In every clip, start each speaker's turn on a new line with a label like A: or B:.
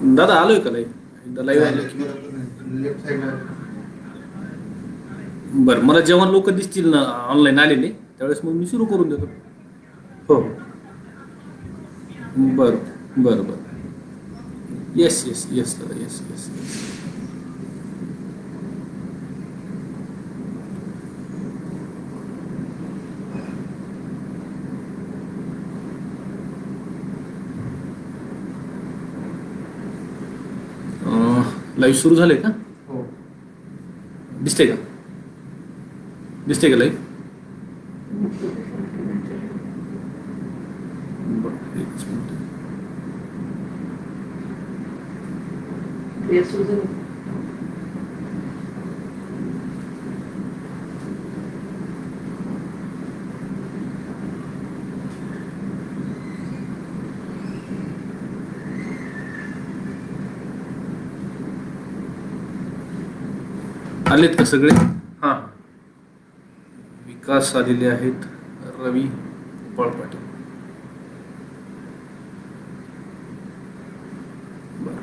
A: दादा आलोय का लाईव्ह? एकदा लाईव्ह आलो की
B: लेफ्ट साईडला.
A: बरं, मला जेव्हा लोक दिसतील ना ऑनलाईन आलेले त्यावेळेस मग मी सुरू करून देतो. हो. बरं बरं बरं. येस येस येस दादा, येस येस येस. लाईव्ह सुरू झाले का?
B: हो.
A: दिसते का? दिसते का लाईव्ह? बरं, एकच मिनिट. आलेत का सगळे? हां. विकास आलेले आहेत. रवी गोपाळ पाटील. बरं.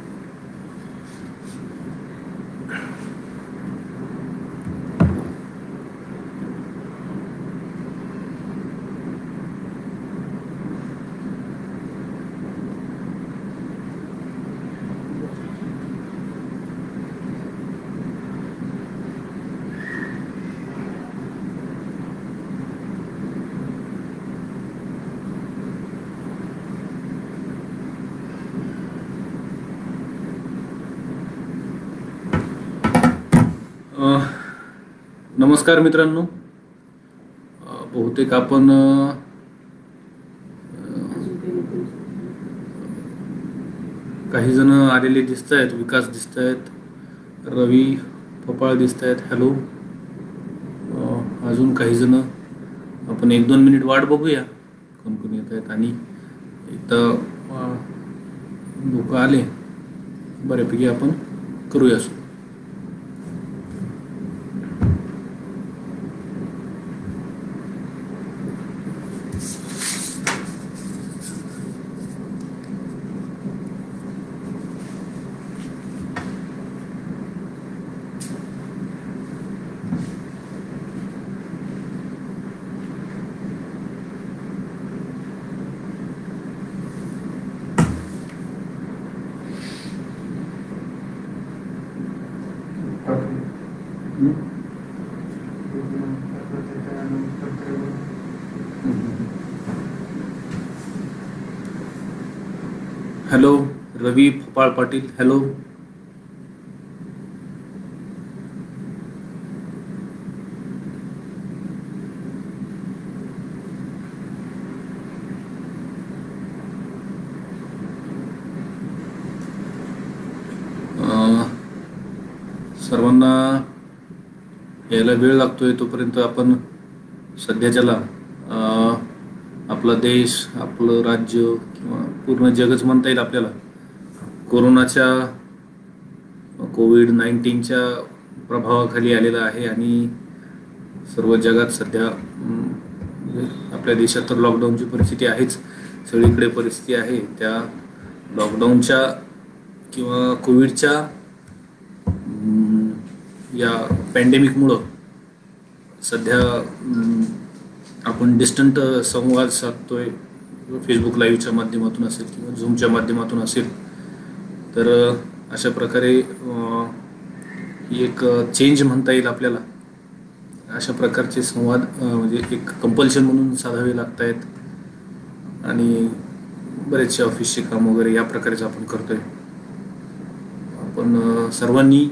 A: नमस्कार मित्रांनो. बहुतेक आपण काही जण आलेले दिसत आहेत. विकास दिसत आहेत, रवी पपाळ दिसत आहेत. हॅलो. अजून काही जण आपण 1-2 मिनिट वाट बघूया कोण कोण येत आहेत. आणि इथं लोक आले बऱ्यापैकी आपण करूया सुरू. हॅलो रवी फपाळ पाटील. हॅलो. सर्वांना यायला वेळ लागतोय, तोपर्यंत आपण सध्याच्याला आपला देश, आपलं राज्य किंवा पूर्ण जगच म्हणता येईल आपल्याला कोरोनाच्या कोविड-19च्या प्रभावाखाली आलेला आहे. आणि सर्व जगात सध्या आपल्या देशात तर लॉकडाऊनची परिस्थिती आहेच, सगळीकडे परिस्थिती आहे. त्या लॉकडाऊनच्या किंवा कोविडच्या या पॅन्डेमिकमुळं सध्या आपण डिस्टंट संवाद साधतोय. फेसबुक लाईव्हच्या माध्यमातून असेल किंवा झूमच्या माध्यमातून असेल. तर अशा प्रकारे ही एक चेंज म्हणता येईल आपल्याला. अशा प्रकारचे संवाद म्हणजे एक कंपल्शन म्हणून साधावे लागत आहेत. आणि बरेचसे ऑफिसचे काम वगैरे या प्रकारेच आपण करतोय. आपण सर्वांनी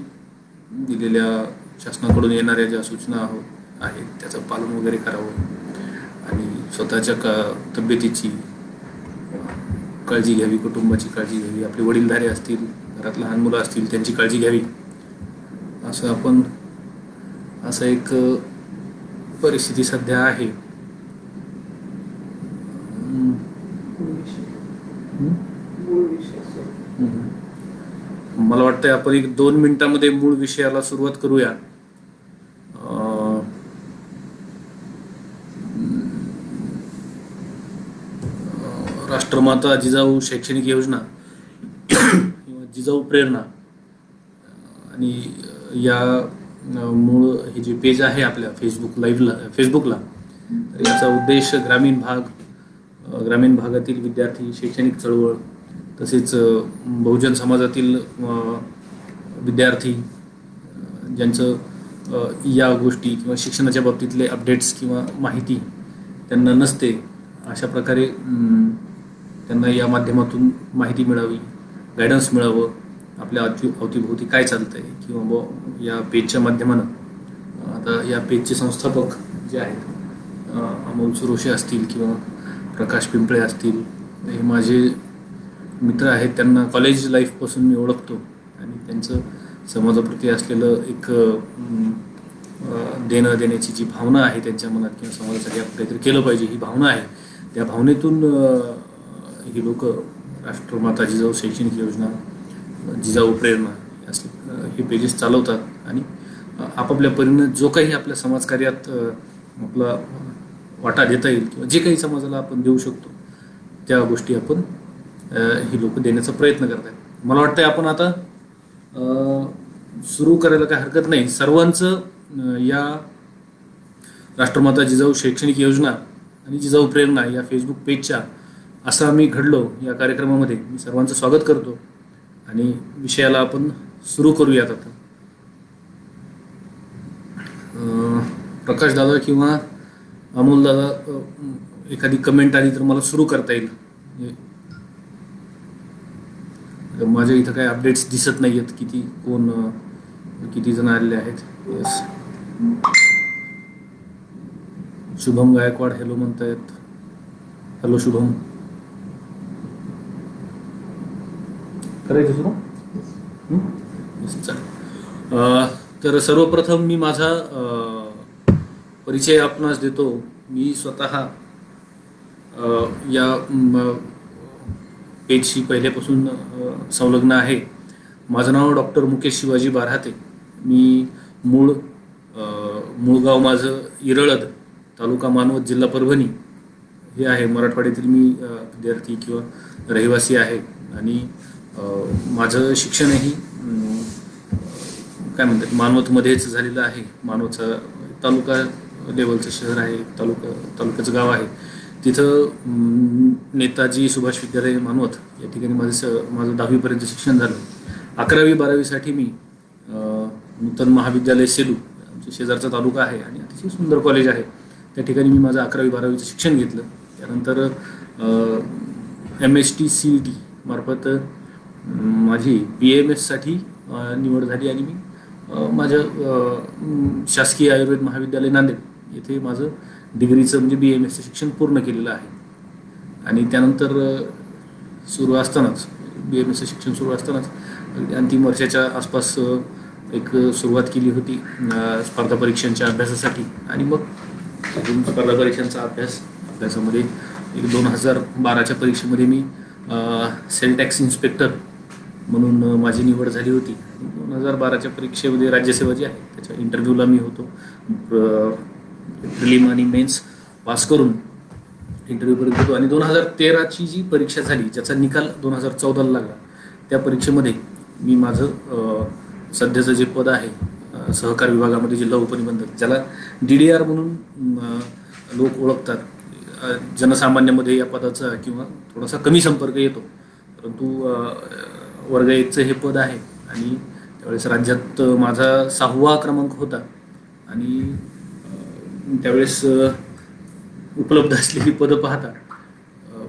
A: दिलेल्या शासनाकडून येणाऱ्या ज्या सूचना आहेत त्याचं पालन वगैरे करावं. आणि स्वतःच्या तब्येतीची काळजी घ्यावी, कुटुंबाची काळजी घ्यावी, आपले वडीलधारे असतील, घरात लहान मुलं असतील त्यांची काळजी घ्यावी. असं एक परिस्थिती सध्या आहे. मला वाटतंय आपण 1-2 मिनिटांमध्ये मूळ विषयाला सुरुवात करूया. राष्ट्रमाता जिजाऊ शैक्षणिक योजना किंवा जिजाऊ प्रेरणा आणि या मूळ हे जे पेज आहे आपल्या फेसबुकला, तर याचा उद्देश ग्रामीण भागातील विद्यार्थी, शैक्षणिक चळवळ, तसेच बहुजन समाजातील विद्यार्थी ज्यांचं या गोष्टी किंवा शिक्षणाच्या बाबतीतले अपडेट्स किंवा माहिती त्यांना नसते, अशा प्रकारे त्यांना या माध्यमातून माहिती मिळावी, गायडन्स मिळावं, आपल्या अवतीभोवती काय चालतंय, किंवा या पेजच्या माध्यमानं आता या पेजचे संस्थापक जे आहेत अमोल सुरोशे असतील किंवा प्रकाश पिंपळे असतील, हे माझे मित्र आहेत. त्यांना कॉलेज लाईफपासून मी ओळखतो आणि त्यांचं समाजाप्रती असलेलं एक देण्याची जी भावना आहे त्यांच्या मनात, किंवा समाजासाठी आपण काहीतरी केलं पाहिजे ही भावना आहे, त्या भावनेतून ही लोक राष्ट्रमाता जिजाऊ शैक्षणिक योजना, जिजाऊ प्रेरणा हे पेजेस चालवतात आणि आपापल्या परीनं जो काही आपल्या समाजकार्यात आपला वाटा देता येईल किंवा जे काही समाजाला आपण देऊ शकतो त्या गोष्टी आपण ही लोक देण्याचा प्रयत्न करतात. मला वाटतं आपण आता सुरू करायला काही हरकत नाही. सर्वांचं या राष्ट्रमाता जिजाऊ शैक्षणिक योजना आणि जिजाऊ प्रेरणा या फेसबुक पेजच्या असं आम्ही घडलो या कार्यक्रमामध्ये मी सर्वांचं स्वागत करतो आणि विषयाला आपण सुरू करूयात. आता प्रकाश दादा किंवा अमोल दादा एखादी कमेंट आली तर मला सुरू करता येईल. माझ्या इथं काही अपडेट्स दिसत नाही आहेत, किती जण आलेले आहेत. येस, शुभम गायकवाड हॅलो म्हणतायत. हॅलो शुभम, करायचं सुरू? तर सर्वप्रथम मी माझा परिचय आपणास देतो. मी स्वतः या पेजशी पहिल्यापासून संलग्न आहे. माझं नाव डॉक्टर मुकेश शिवाजी बारहाते. मी मूळ गाव माझं इरळद, तालुका मानवत, जिल्हा परभणी हे आहे. मराठवाड्यातील मी विद्यार्थी किंवा रहिवासी आहे आणि माझं शिक्षणही काय म्हणतात मानवतमध्येच झालेलं आहे. मानवतचा तालुका लेवलचं शहर आहे, तालुक्याचं गाव आहे. तिथं नेताजी सुभाष विद्यालय मानवत या ठिकाणी माझं 10वीपर्यंत शिक्षण झालं. 11वी-12वीसाठी मी नूतन महाविद्यालय सेलू, आमच्या शेजारचा तालुका आहे आणि अतिशय सुंदर कॉलेज आहे, त्या ठिकाणी मी माझं 11वी-12वीचं शिक्षण घेतलं. त्यानंतर MST-CET मार्फत माझी BAMS निवड झाली आणि मी माझ्या शासकीय आयुर्वेद महाविद्यालय नांदेड येथे माझं डिग्रीचं म्हणजे BAMSचं शिक्षण पूर्ण केलेलं आहे. आणि त्यानंतर सुरू असतानाच BAMSचं शिक्षण सुरू असतानाच अंतिम वर्षाच्या आसपास एक सुरुवात केली होती स्पर्धा परीक्षांच्या अभ्यासासाठी. आणि मग स्पर्धा परीक्षांचा अभ्यासामध्ये 2012च्या परीक्षेमध्ये मी सेल टॅक्स इन्स्पेक्टर म्हणून माझी निवड झाली होती. 2012च्या परीक्षेमध्ये राज्यसेवा जी आहे त्याच्या इंटरव्ह्यूला मी होतो. प्रिलिम आणि मेन्स पास करून इंटरव्ह्यूपर्यंत होतो. आणि 2013ची जी परीक्षा झाली, ज्याचा निकाल 2014ला लागला, त्या परीक्षेमध्ये मी माझं सध्याचं जे पद आहे सहकार विभागामध्ये जिल्हा उपनिबंधक, ज्याला DDR म्हणून लोक ओळखतात, जनसामान्यामध्ये या पदाचा किंवा थोडासा कमी संपर्क येतो, परंतु वर्ग 1चं हे पद आहे. आणि त्यावेळेस राज्यात माझा 6वा क्रमांक होता आणि त्यावेळेस उपलब्ध असलेली पदं पाहता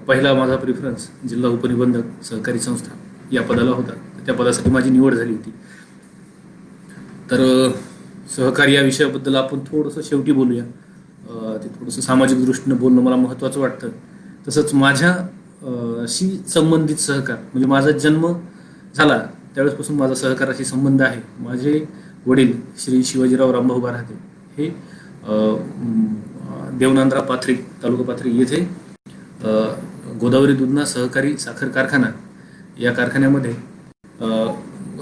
A: पहिला माझा प्रिफरन्स जिल्हा उपनिबंधक सहकारी संस्था या पदाला होता. त्या पदासाठी माझी निवड झाली होती. तर सहकारी या विषयाबद्दल आपण थोडंसं शेवटी बोलूया. ते थोडंसं सामाजिक दृष्टीनं बोलणं मला महत्त्वाचं वाटतं. तसंच माझ्याशी संबंधित सहकार म्हणजे माझा जन्म झाला त्यावेळेसपासून माझा सहकाराशी संबंध आहे. माझे वडील श्री शिवाजीराव रामभाऊ बारहाते हे देवनांद्रा पाथरी, तालुका पाथरी येथे गोदावरी दुधना सहकारी साखर कारखाना या कारखान्यामध्ये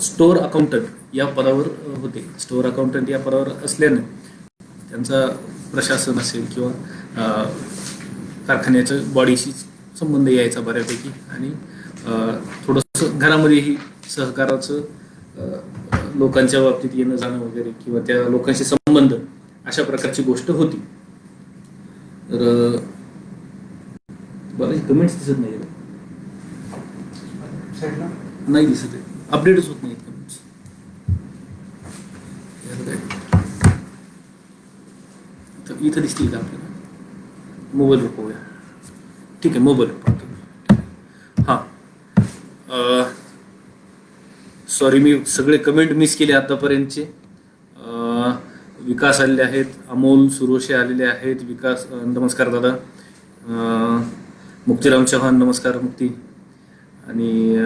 A: स्टोअर अकाउंटंट या पदावर होते. स्टोअर अकाउंटंट या पदावर असल्याने त्यांचा प्रशासन असेल किंवा कारखान्याच्या बॉडीशी संबंध यायचा बऱ्यापैकी. आणि थोडंसं घरामध्येही सहकाराचं लोकांच्या बाबतीत येणं जाणं वगैरे किंवा त्या लोकांशी संबंध अशा प्रकारची गोष्ट होती. तर बरं कमेंट्स दिसत नाही नाही दिसत आहे, अपडेटच होत नाही कमेंट्स. इथं दिसतील का आपल्याला? मोबाईलवर पाहूया. ठीक आहे, मोबाईलवर पाहतो. हां, सॉरी मी सगळे कमेंट मिस केले आतापर्यंतचे. विकास आलेले आहेत, अमोल सुरोशे आलेले आहेत. विकास नमस्कार दादा. मुक्तीराम चव्हाण नमस्कार मुक्ती. आणि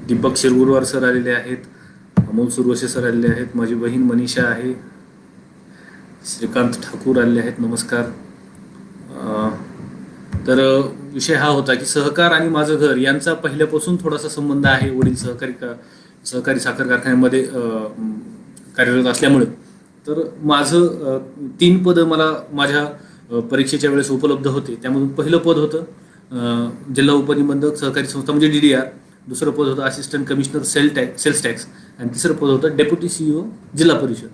A: दीपक शिरगुरवार सर आलेले आहेत. अमोल सुरोशे सर आलेले आहेत. माझी बहीण मनीषा आहे. श्रीकांत ठाकूर आलेले आहेत, नमस्कार. तर विषय हा होता की सहकार आणि माझं घर यांचा पहिल्यापासून थोडासा संबंध आहे. वडील सहकारी साखर कारखान्यामध्ये कार्यरत असल्यामुळे तर माझं 3 पदं मला माझ्या परीक्षेच्या वेळेस उपलब्ध होते. त्यामधून पहिलं पद होतं जिल्हा उपनिबंधक सहकारी संस्था म्हणजे DDR. दुसरं पद होतं असिस्टंट कमिशनर सेल्स टॅक्स आणि तिसरं पद होतं डेप्युटी CEO जिल्हा परिषद.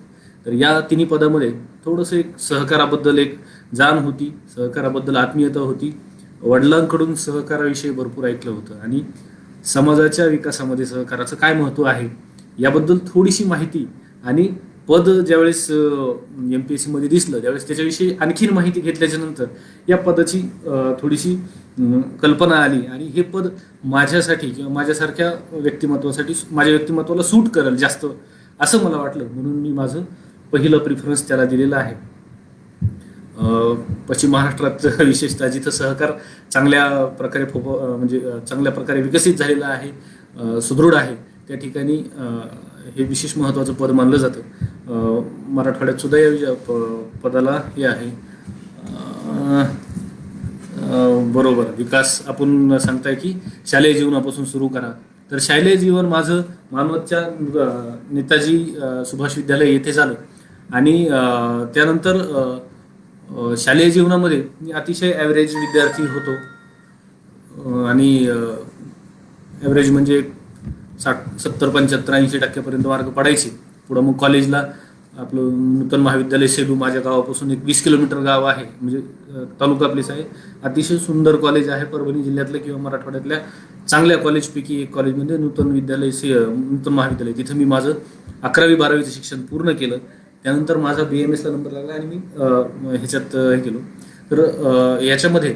A: तर या 3 पदामध्ये थोडंसं एक सहकाराबद्दल एक जाण होती, सहकाराबद्दल आत्मीयता होती. वडिलांकडून सहकाराविषयी भरपूर ऐकलं होतं आणि समाजाच्या विकासामध्ये सहकाराचं काय महत्त्व आहे याबद्दल थोडीशी माहिती आणि पद ज्यावेळेस MPSC मध्ये दिसलं त्यावेळेस त्याच्याविषयी आणखीन माहिती घेतल्याच्या नंतर या पदाची थोडीशी कल्पना आली आणि हे पद माझ्यासाठी किंवा माझ्यासारख्या व्यक्तिमत्वासाठी माझ्या व्यक्तिमत्वाला सूट करेल जास्त असं मला वाटलं, म्हणून मी माझं पहिलं प्रिफरन्स त्याला दिलेलं आहे. पश्चिम महाराष्ट्रात विशेषतः जिथं सहकार चांगल्या प्रकारे म्हणजे चांगल्या प्रकारे विकसित झालेला आहे, सुदृढ आहे, त्या ठिकाणी हे विशेष महत्त्वाचं पद मानलं जातं. मराठवाड्यात सुद्धा या पदाला हे आहे. बरोबर विकास आपण सांगताय की शालेय जीवनापासून सुरू करा. तर शालेय जीवन माझं मानवतच्या नेताजी सुभाष विद्यालय येथे झालं आणि त्यानंतर शालेय जीवनामध्ये मी अतिशय ॲव्हरेज विद्यार्थी होतो आणि ॲव्हरेज म्हणजे 60, 70, 75, 80% मार्क पडायचे. पुढं मग कॉलेजला आपलं नूतन महाविद्यालय सेलू माझ्या गावापासून एक 20 किलोमीटर गाव आहे, म्हणजे तालुका प्लेस आहे. अतिशय सुंदर कॉलेज आहे. परभणी जिल्ह्यातलं किंवा मराठवाड्यातल्या चांगल्या कॉलेजपैकी एक कॉलेज म्हणजे नूतन महाविद्यालय. तिथं मी माझं 11वी 12वीचं शिक्षण पूर्ण केलं. त्यानंतर माझा BMS ला नंबर लागला आणि मी ह्याच्यात हे केलो. तर याच्यामध्ये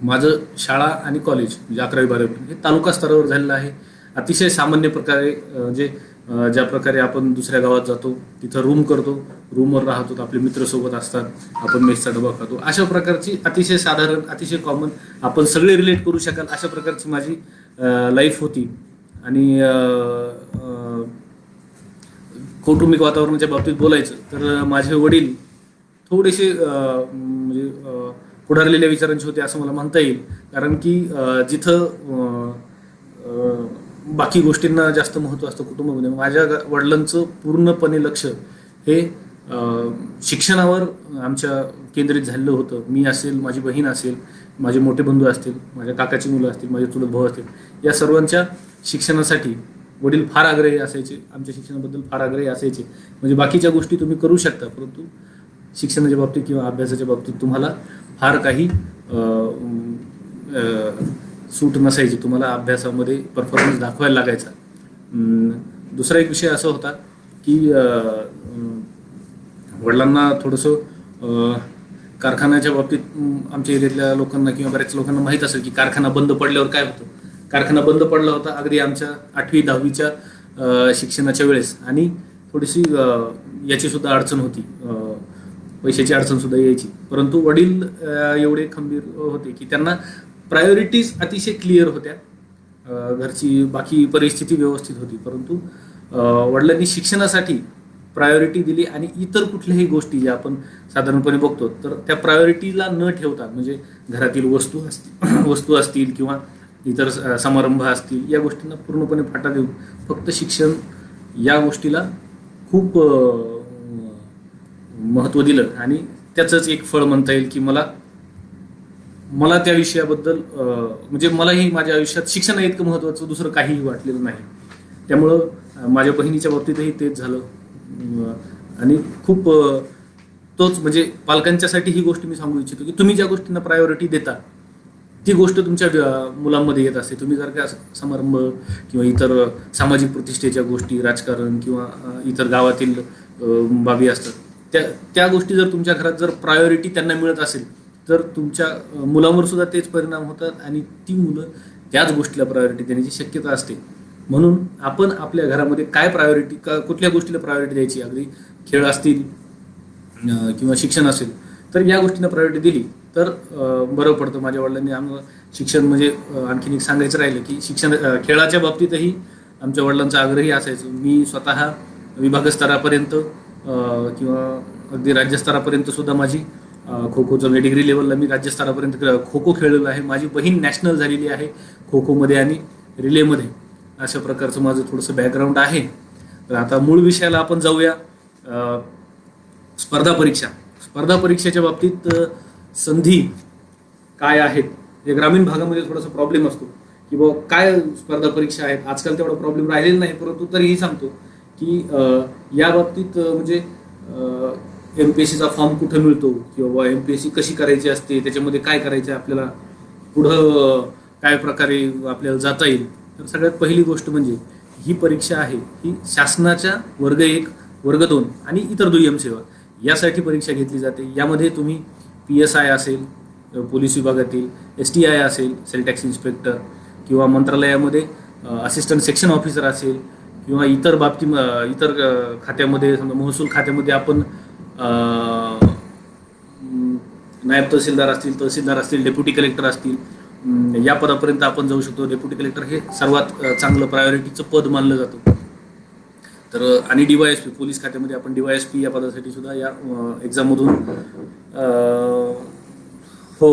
A: माझं शाळा आणि कॉलेज म्हणजे 11वी 12वी हे तालुका स्तरावर झालेलं आहे. अतिशय सामान्य प्रकारे म्हणजे ज्या प्रकारे आपण दुसऱ्या गावात जातो तिथं रूम करतो, रूमवर राहतो, आपले मित्र सोबत असतात, आपण मेसचा डबा खातो, अशा प्रकारची अतिशय साधारण अतिशय कॉमन आपण सगळे रिलेट करू शकाल अशा प्रकारची माझी लाईफ होती. आणि कौटुंबिक वातावरणाच्या बाबतीत बोलायचं तर माझे वडील थोडेसे म्हणजे पुढारलेल्या विचारांचे होते असं मला म्हणता येईल. कारण की जिथं बाकी गोष्टींना जास्त महत्त्व असतं कुटुंबामध्ये, माझ्या वडिलांचं पूर्णपणे लक्ष हे शिक्षणावर आमच्या केंद्रित झालेलं होतं. मी असेल, माझी बहीण असेल, माझे मोठे बंधू असतील, माझ्या काकाची मुलं असतील, माझे चुलत भाऊ असतील, या सर्वांच्या शिक्षणासाठी वडील फार आग्रही असायचे. आमच्या शिक्षणाबद्दल फार आग्रही असायचे. म्हणजे बाकीच्या गोष्टी तुम्ही करू शकता परंतु शिक्षणाच्या बाबतीत किंवा अभ्यासाच्या बाबतीत तुम्हाला फार काही सूट नसायची. तुम्हाला अभ्यासामध्ये परफॉर्मन्स दाखवायला लागायचा. दुसरा एक विषय असा होता की वडिलांना थोडंसं कारखान्याच्या बाबतीत आमच्या एरियातल्या लोकांना किंवा बऱ्याच लोकांना माहीत असेल की कारखाना बंद पडल्यावर काय होतं. कारखाना बंद पडला होता अगदी आमच्या 8वी 10वीच्या शिक्षणाच्या वेळेस आणि थोडीशी याची सुद्धा अडचण होती, पैशाची अडचण सुद्धा यायची. परंतु वडील एवढे खंबीर होते की त्यांना प्रायोरिटीज अतिशय क्लिअर होत्या. घरची बाकी परिस्थिती व्यवस्थित होती परंतु वडिलांनी शिक्षणासाठी प्रायोरिटी दिली आणि इतर कुठल्याही गोष्टी ज्या आपण साधारणपणे बघतो तर त्या प्रायोरिटीला न ठेवता म्हणजे घरातील वस्तू असतील किंवा इतर समारंभ असतील या गोष्टींना पूर्णपणे फाटा देऊन फक्त शिक्षण या गोष्टीला खूप महत्त्व दिलं आणि त्याचंच एक फळ म्हणता येईल की मला मला त्या विषयाबद्दल म्हणजे मलाही माझ्या आयुष्यात शिक्षण इतकं महत्त्वाचं दुसरं काहीही वाटलेलं नाही. त्यामुळं माझ्या बहिणीच्या बाबतीतही तेच झालं. आणि खूप तोच म्हणजे पालकांच्यासाठी ही गोष्ट मी सांगू इच्छितो की तुम्ही ज्या गोष्टींना प्रायोरिटी देता ती गोष्ट तुमच्या मुलांमध्ये येत असते. तुम्ही जर का समारंभ किंवा इतर सामाजिक प्रतिष्ठेच्या गोष्टी, राजकारण किंवा इतर गावातील बाबी असतात, त्या त्या गोष्टी जर तुमच्या घरात जर प्रायोरिटी त्यांना मिळत असेल तर तुमच्या मुलांवर सुद्धा तेच परिणाम होतात आणि ती मुलं त्याच गोष्टीला प्रायोरिटी देण्याची शक्यता असते. म्हणून आपण आपल्या घरामध्ये काय प्रायोरिटी, कुठल्या गोष्टीला प्रायोरिटी द्यायची, अगदी खेळ असतील किंवा शिक्षण असेल तर या गोष्टींना प्रायोरिटी दिली तर बरं पडतं. माझ्या वडिलांनी आम्हाला शिक्षण म्हणजे आणखीन एक सांगायचं राहिलं की शिक्षण खेळाच्या बाबतीतही आमच्या वडिलांचा आग्रही असायचं. मी स्वतः विभागस्तरापर्यंत किंवा अगदी राज्यस्तरापर्यंत सुद्धा माझी खो खोचं डिग्री लेवलला मी राज्यस्तरापर्यंत खो खो खेळलेलो आहे. माझी बहीण नॅशनल झालेली आहे खो खोमध्ये आणि रिलेमध्ये. अशा प्रकारचं माझं थोडंसं बॅकग्राऊंड आहे. तर आता मूळ विषयाला आपण जाऊया. स्पर्धा परीक्षा. स्पर्धा परीक्षेच्या बाबतीत संधी काय आहेत, हे ग्रामीण भागामध्ये थोडासा प्रॉब्लेम असतो की बाबा काय स्पर्धा परीक्षा आहेत. आजकाल तेवढा प्रॉब्लेम राहिलेला नाही, परंतु तरीही सांगतो की या बाबतीत म्हणजे MPSCचा फॉर्म कुठं मिळतो किंवा MPSC कशी करायची असते, त्याच्यामध्ये काय करायचं आहे आपल्याला, पुढं काय प्रकारे आपल्याला जाता येईल. तर सगळ्यात पहिली गोष्ट म्हणजे ही परीक्षा आहे ही शासनाच्या वर्ग 1, वर्ग 2 आणि इतर दुय्यम सेवा यासाठी परीक्षा घेतली जाते. यामध्ये तुम्ही PSI असेल, पोलीस विभागातील STI असेल, सेल टॅक्स इन्स्पेक्टर, किंवा मंत्रालयामध्ये असिस्टंट सेक्शन ऑफिसर असेल, किंवा इतर इतर खात्यामध्ये समजा महसूल खात्यामध्ये आपण नायब तहसीलदार असतील, डेप्युटी कलेक्टर असतील, या पदापर्यंत आपण जाऊ शकतो. डेप्युटी कलेक्टर हे सर्वात चांगलं प्रायोरिटीचं पद मानलं जातं. तर आणि DYSP पोलीस खात्यामध्ये आपण DYSP या पदासाठी सुद्धा या एक्झाममधून हो,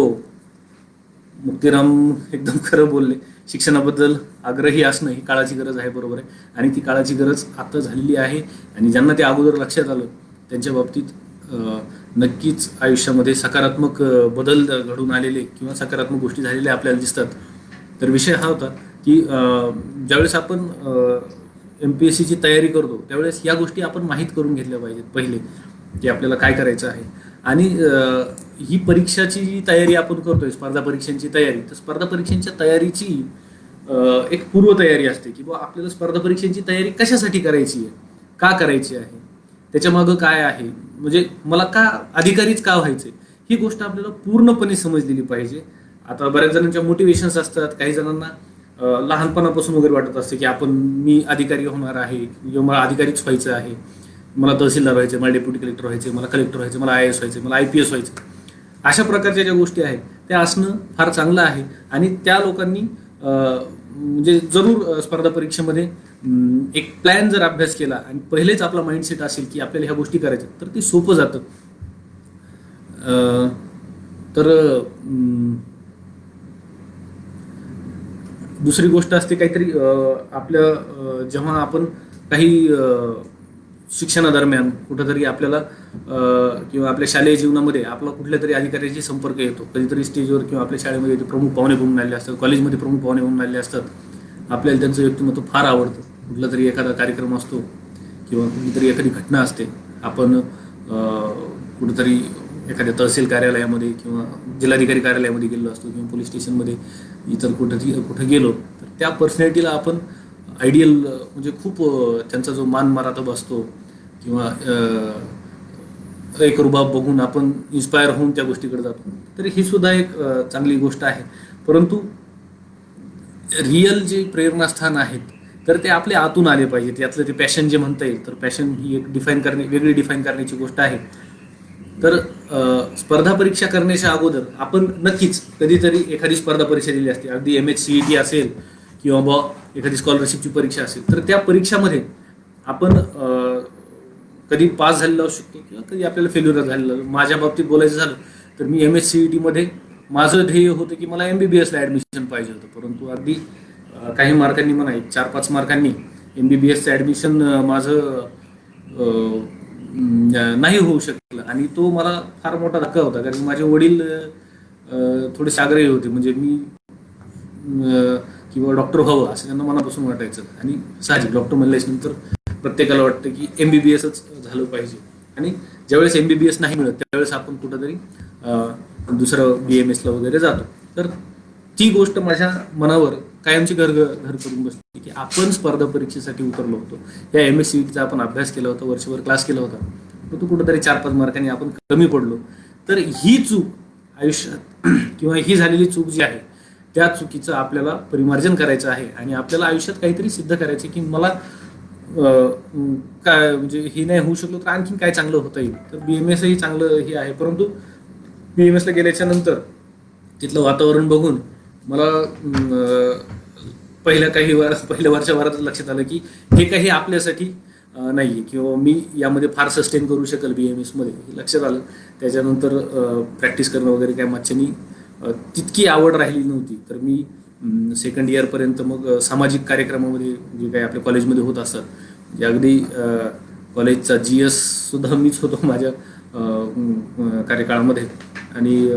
A: मुक्तीराम एकदम खरं बोलले. शिक्षणाबद्दल आग्रही असणं ही काळाची गरज आहे, बरोबर आहे. आणि ती काळाची गरज आता झालेली आहे. आणि ज्यांना ते अगोदर लक्षात आलं त्यांच्या बाबतीत नक्कीच आयुष्यामध्ये सकारात्मक बदल घडून आलेले किंवा सकारात्मक गोष्टी झालेल्या आपल्याला दिसतात. तर विषय हा होता की ज्यावेळेस आपण MPSCची तयारी करतो त्यावेळेस या गोष्टी आपण माहीत करून घेतल्या पाहिजेत पहिले की आपल्याला काय करायचं आहे. आणि ही परीक्षाची जी तयारी आपण करतोय, स्पर्धा परीक्षांची तयारी, तर स्पर्धा परीक्षांच्या तयारीची एक पूर्वतयारी असते की बाबा आपल्याला स्पर्धा परीक्षांची तयारी कशासाठी करायची आहे, का करायची आहे, त्याच्यामागं काय आहे, म्हणजे मला का अधिकारीच का व्हायचे, ही गोष्ट आपल्याला पूर्णपणे समजलेली पाहिजे. आता बऱ्याच जणांच्या मोटिवेशन्स असतात. काही जणांना लहानपणापासून वगैरे वाटत असते की मी अधिकारी होणार आहे किंवा मला अधिकारीच व्हायचं आहे, मला तहसीलदार व्हायचे, मला डेप्युटी कलेक्टर व्हायचे, मला कलेक्टर व्हायचे, मला IAS व्हायचे, मला IPS व्हायचे. अशा प्रकारच्या ज्या गोष्टी आहेत त्या असणं फार चांगलं आहे. आणि त्या लोकांनी म्हणजे जरूर स्पर्धा परीक्षेमध्ये एक प्लॅन जर अभ्यास केला आणि पहिलेच आपला माइंडसेट असेल की आपल्याला ह्या गोष्टी करायच्या तर ते सोपं जातं. तर दुसरी गोष्ट असते काहीतरी आपल्या जेव्हा आपण काही शिक्षणादरम्यान कुठंतरी आपल्याला किंवा आपल्या शालेय जीवनामध्ये आपला कुठल्या तरी अधिकाऱ्याशी संपर्क येतो. कधीतरी स्टेजवर किंवा आपल्या शाळेमध्ये ते प्रमुख पाहुणे म्हणून आलेले असतात, कॉलेजमध्ये प्रमुख पाहुणे म्हणून आलेले असतात. आपल्याला त्यांचं व्यक्तिमत्व फार आवडतं. कुठला तरी एखादा कार्यक्रम असतो किंवा कुठलीतरी एखादी घटना असते, आपण कुठंतरी एखाद्या तहसील कार्यालयामध्ये किंवा जिल्हाधिकारी कार्यालयामध्ये गेलो असतो किंवा पोलीस स्टेशनमध्ये इतर कुठं गेलो तर त्या पर्सनॅलिटीला आपण आयडियल म्हणजे खूप त्यांचा जो मान माराता बसतो किंवा एक रुबाब बघून आपण इन्स्पायर होऊन त्या गोष्टीकडे जातो. तर ही सुद्धा एक चांगली गोष्ट आहे. परंतु रिअल जे प्रेरणास्थान आहेत तर ते आपल्या आतून आले पाहिजेत. यातलं ते पॅशन जे म्हणता येईल, तर पॅशन ही एक वेगळी डिफाईन करण्याची गोष्ट आहे. तर स्पर्धा परीक्षा करण्याच्या अगोदर आपण नक्कीच कधीतरी एखादी स्पर्धा परीक्षा दिली असते, अगदी MHCET असेल किंवा एखादी स्कॉलरशिपची परीक्षा असेल, तर त्या परीक्षामध्ये आपण कधी पास झालेलो असू शकतो किंवा कधी आपल्याला फेल्युअर झालेलं. माझ्या बाबतीत बोलायचं झालं तर मी MHCET मध्ये माझं ध्येय होतं की मला MBBS ला ॲडमिशन पाहिजे होतं, परंतु अगदी काही मार्कांनी म्हणा 4-5 मार्कांनी MBBSचं ॲडमिशन माझं नाही होऊ शकलं. आणि तो मला फार मोठा धक्का होता, कारण माझे वडील थोडेसे आग्रही होते. म्हणजे मी किंवा डॉक्टर व्हावं असं त्यांना मनापासून वाटायचं. आणि साहजिक डॉक्टर म्हणल्यानंतर प्रत्येकाला वाटतं की MBBSच झालं पाहिजे. आणि ज्यावेळेस MBBS नाही मिळत त्यावेळेस आपण कुठंतरी दुसरं BMS ला वगैरे जातो. तर ती गोष्ट माझ्या मनावर कायमची घर करून बसली की आपण स्पर्धा परीक्षेसाठी उतरलो होतो. या MSCVTचा आपण अभ्यास केला होता, वर्षभर क्लास केला होता, तो कुठंतरी 4-5 मार्कांनी आपण कमी पडलो. तर ही चूक आयुष्यात किंवा ही झालेली चूक जी आहे त्या चुकीचं आपल्याला परिमार्जन करायचं आहे. आणि आपल्याला आयुष्यात काहीतरी सिद्ध करायचं की मला काय म्हणजे हे नाही होऊ शकलो तर आणखीन काय चांगलं होता येईल. तर BMS ही चांगलं हे आहे. परंतु BMS ला गेल्याच्या नंतर तिथलं वातावरण बघून मला पहिल्या वर्षभरात लक्षात आलं की हे काही आपल्यासाठी नाहीये किंवा मी यामध्ये फार सस्टेन करू शकेल BMS मध्ये, हे लक्षात आलं. त्याच्यानंतर प्रॅक्टिस करणं वगैरे काय माझ्यानी तितकी आवड राहिली नव्हती. तर मी सेकंड इयरपर्यंत मग सामाजिक कार्यक्रमामध्ये जे काही आपल्या कॉलेजमध्ये होत असतात, म्हणजे अगदी कॉलेजचा GS सुद्धा मीच होतो माझ्या कार्यकाळामध्ये. आणि